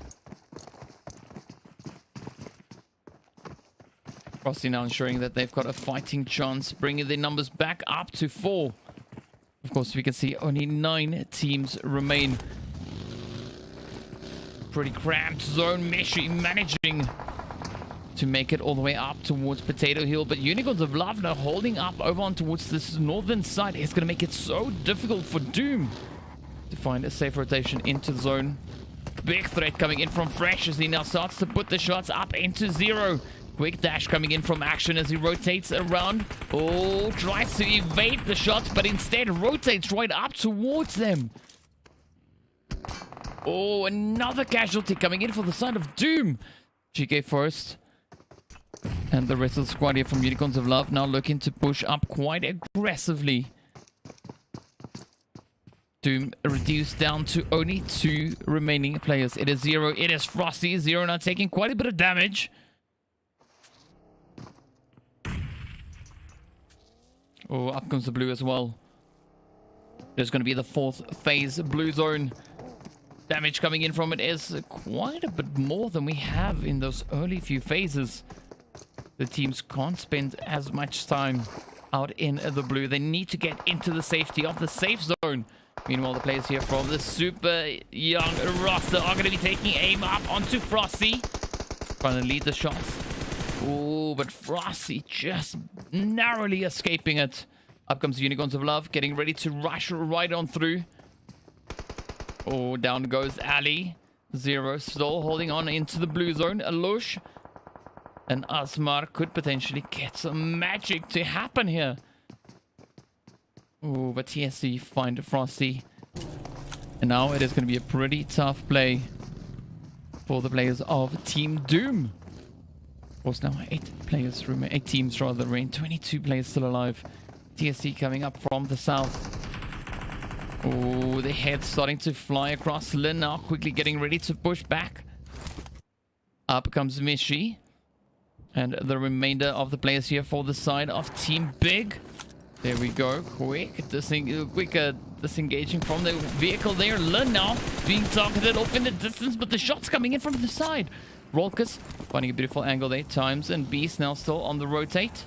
Frosty now ensuring that they've got a fighting chance, bringing their numbers back up to 4. Of course, we can see only 9 teams remain. Pretty cramped zone. Meshi managing to make it all the way up towards Potato Hill, but Unicorns of Love now holding up over on towards this northern side. It's going to make it so difficult for Doom to find a safe rotation into the zone. Big threat coming in from Fresh as he now starts to put the shots up into 0. Quick dash coming in from Action as he rotates around. Oh, tries to evade the shots, but instead rotates right up towards them. Oh, another casualty coming in for the side of Doom. GK first. And the rest of the squad here from Unicorns of Love now looking to push up quite aggressively. Doom reduced down to only 2 remaining players. It is 0. It is Frosty. 0 now taking quite a bit of damage. Oh, up comes the blue as well. There's going to be the 4th phase blue zone. Damage coming in from it is quite a bit more than we have in those early few phases. The teams can't spend as much time out in the blue. They need to get into the safety of the safe zone. Meanwhile, the players here from the Super Young roster are going to be taking aim up onto Frosty. Trying to lead the shots. Oh, but Frosty just narrowly escaping it. Up comes Unicorns of Love, getting ready to rush right on through. Oh, down goes Ali. 0 still holding on into the blue zone. Alush and Asmar could potentially get some magic to happen here. Oh, but TSC find Frosty. And now it is going to be a pretty tough play for the players of Team Doom. Of course, now 8 teams rather remain. 22 players still alive. TSC coming up from the south. Oh, the head starting to fly across. Lin now quickly getting ready to push back. Up comes Mishi. And the remainder of the players here for the side of Team Big. There we go. Quick disengaging from the vehicle there. Lin now being targeted off in the distance, but the shots coming in from the side. Rolkus finding a beautiful angle there. Times and Beast now still on the rotate.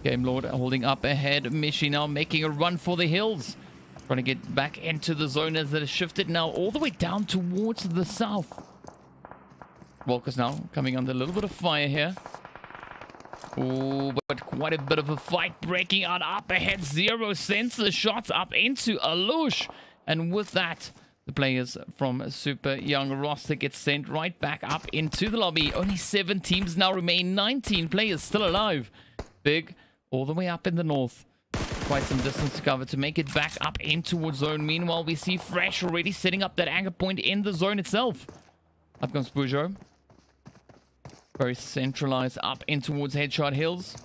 Game Lord holding up ahead. Mishi now making a run for the hills. Trying to get back into the zone as it has shifted now all the way down towards the south. Walker's now coming under a little bit of fire here. Oh, but quite a bit of a fight breaking out up ahead. 0 sends the shots up into Alush. And with that, the players from Super Young roster get sent right back up into the lobby. Only 7 teams now remain. 19 players still alive. Big all the way up in the north. Quite some distance to cover to make it back up in towards zone. Meanwhile, we see Fresh already setting up that anchor point in the zone itself. Up comes Peugeot. Very centralized up in towards Headshot Hills.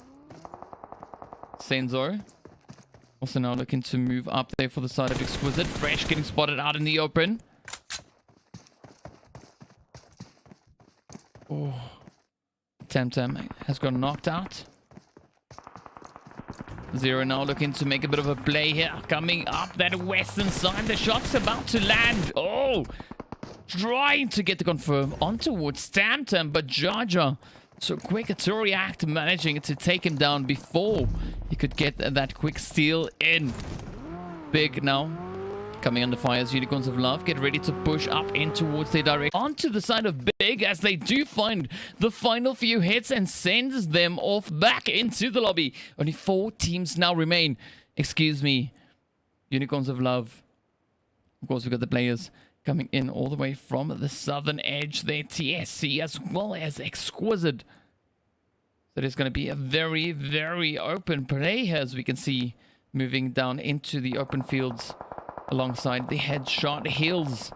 Senzo. Also now looking to move up there for the side of Exquisite. Fresh getting spotted out in the open. Oh. Tam has got knocked out. 0 now looking to make a bit of a play here. Coming up that western side. The shot's about to land. Oh! trying to get the confirm on towards Tamtam, but Jaja so quick to react, managing to take him down before he could get that quick steal in. Big now coming under fire as Unicorns of Love get ready to push up in towards their direction. Onto the side of Big as they do find the final few hits and sends them off back into the lobby. Only 4 teams now remain. Excuse me, Unicorns of Love. Of course, we've got the players coming in all the way from the southern edge there, TSC as well as Exquisite. So there's going to be a very, very open play here, as we can see, moving down into the open fields alongside the headshot hills.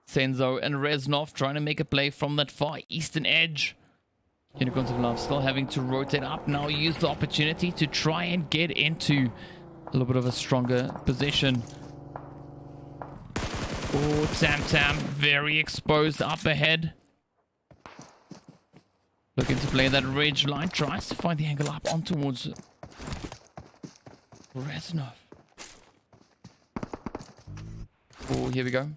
Senzo and Reznov trying to make a play from that far eastern edge. Unicorns of Love still having to rotate up now, use the opportunity to try and get into a little bit of a stronger position. Oh, Tamtam very exposed up ahead. Looking to play that ridge line. Tries to find the angle up on towards Reznov. Oh, here we go.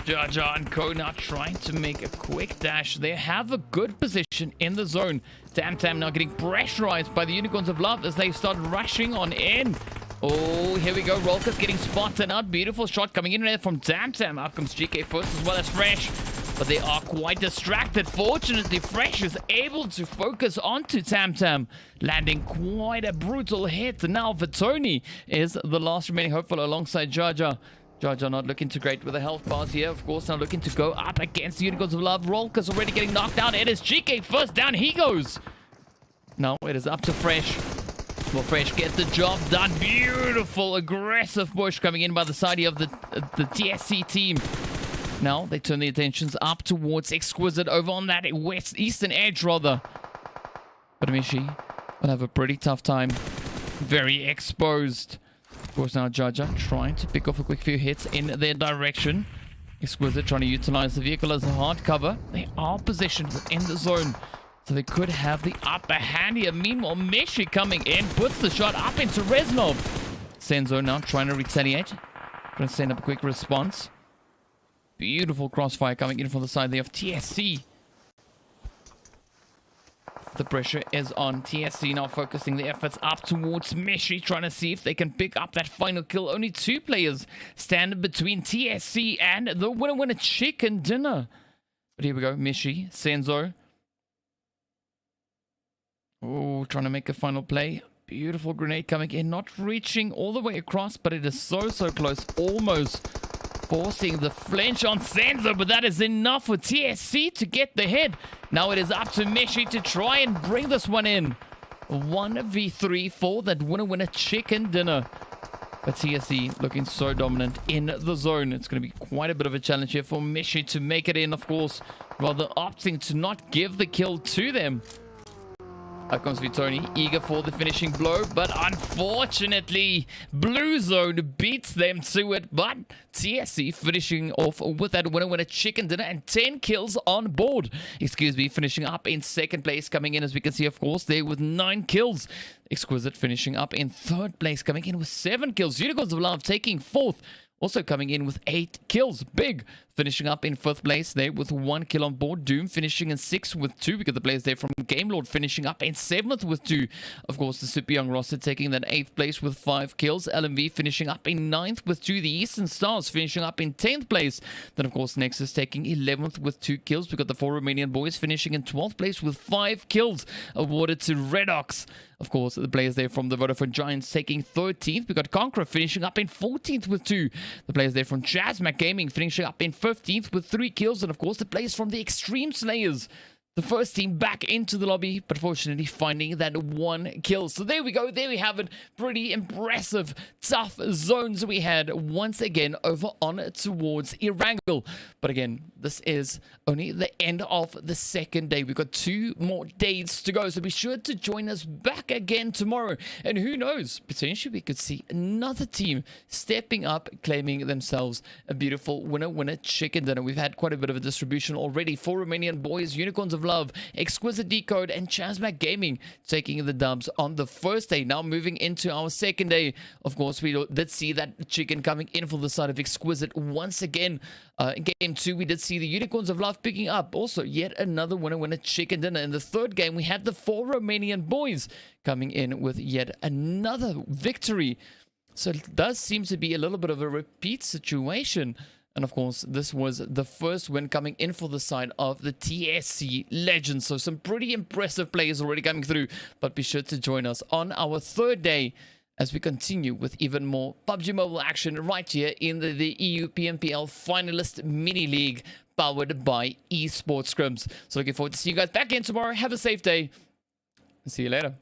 Jaja and Ko now trying to make a quick dash. They have a good position in the zone. Tamtam now getting pressurized by the Unicorns of Love as they start rushing on in. Oh, here we go. Rolka's getting spotted out. Beautiful shot coming in there from Tamtam. Out comes GK first as well as Fresh. But they are quite distracted. Fortunately, Fresh is able to focus onto Tamtam, landing quite a brutal hit. Now, Vitoni is the last remaining hopeful alongside Jaja. Jaja not looking too great with the health bars here. Of course, now looking to go up against the Unicorns of Love. Rolka's already getting knocked down. It is GK first. Down he goes. Now it is up to Fresh. Will Fresh get the job done? Beautiful, aggressive push coming in by the side of the TSC team. Now they turn the attentions up towards Exquisite over on that eastern edge, rather. But Mishi will have a pretty tough time. Very exposed. Of course, now Jaja trying to pick off a quick few hits in their direction. Exquisite trying to utilize the vehicle as a hard cover. They are positioned within the zone, so they could have the upper hand here. Meanwhile, Mishi coming in, puts the shot up into Reznov. Senzo now trying to retaliate. Going to send up a quick response. Beautiful crossfire coming in from the side there of TSC. The pressure is on. TSC now focusing the efforts up towards Mishi, trying to see if they can pick up that final kill. Only 2 players stand between TSC and the winner chicken dinner. But here we go. Mishi, Senzo. Oh, trying to make a final play. Beautiful grenade coming in. Not reaching all the way across, but it is so close. Almost forcing the flinch on Senzo, but that is enough for TSC to get the hit. Now it is up to Mishi to try and bring this one in. 1v3 for that winner chicken dinner. But TSC looking so dominant in the zone. It's going to be quite a bit of a challenge here for Mishi to make it in, of course, rather opting to not give the kill to them. Out comes Vitoni, eager for the finishing blow, but unfortunately, Blue Zone beats them to it. But TSC finishing off with that winner chicken dinner and 10 kills on board. Excuse me, finishing up in second place, coming in, as we can see, of course, there with 9 kills. Exquisite finishing up in third place, coming in with 7 kills. Unicorns of Love taking fourth. Also coming in with 8 kills. Big finishing up in 5th place there with 1 kill on board. Doom finishing in 6th with 2. We got the players there from Game Lord finishing up in 7th with 2. Of course, the Super Young roster taking that 8th place with 5 kills. LMV finishing up in 9th with 2. The Eastern Stars finishing up in 10th place. Then, of course, Nexus taking 11th with 2 kills. We got the 4 Romanian boys finishing in 12th place with 5 kills awarded to Redox. Of course, the players there from the Vodafone Giants taking 13th. We got Conqueror finishing up in 14th with 2. The players there from CHASMAC Gaming finishing up in 15th with 3 kills. And of course, the players from the Extreme Slayers, the first team back into the lobby, but fortunately finding that 1 kill. So there we go. There we have it. Pretty impressive, tough zones we had once again over on towards Erangel. But again, this is only the end of the second day. We've got 2 more days to go. So be sure to join us back again tomorrow. And who knows, potentially we could see another team stepping up, claiming themselves a beautiful winner chicken dinner. We've had quite a bit of a distribution already for Romanian boys. Unicorns of Love, Exquisite Decode, and CHASMAC Gaming taking the dubs on the first day. Now moving into our second day, of course, we did see that chicken coming in for the side of Exquisite once again. In game 2, we did see the Unicorns of Love picking up. Also, yet another winner chicken dinner. In the third game, we had the 4 Romanian boys coming in with yet another victory. So it does seem to be a little bit of a repeat situation. And of course, this was the first win coming in for the side of the TSC Legends. So some pretty impressive players already coming through. But be sure to join us on our third day as we continue with even more PUBG Mobile action right here in the EU PMPL Finalist Mini League powered by Esports Scrims. So looking forward to see you guys back in tomorrow. Have a safe day and see you later.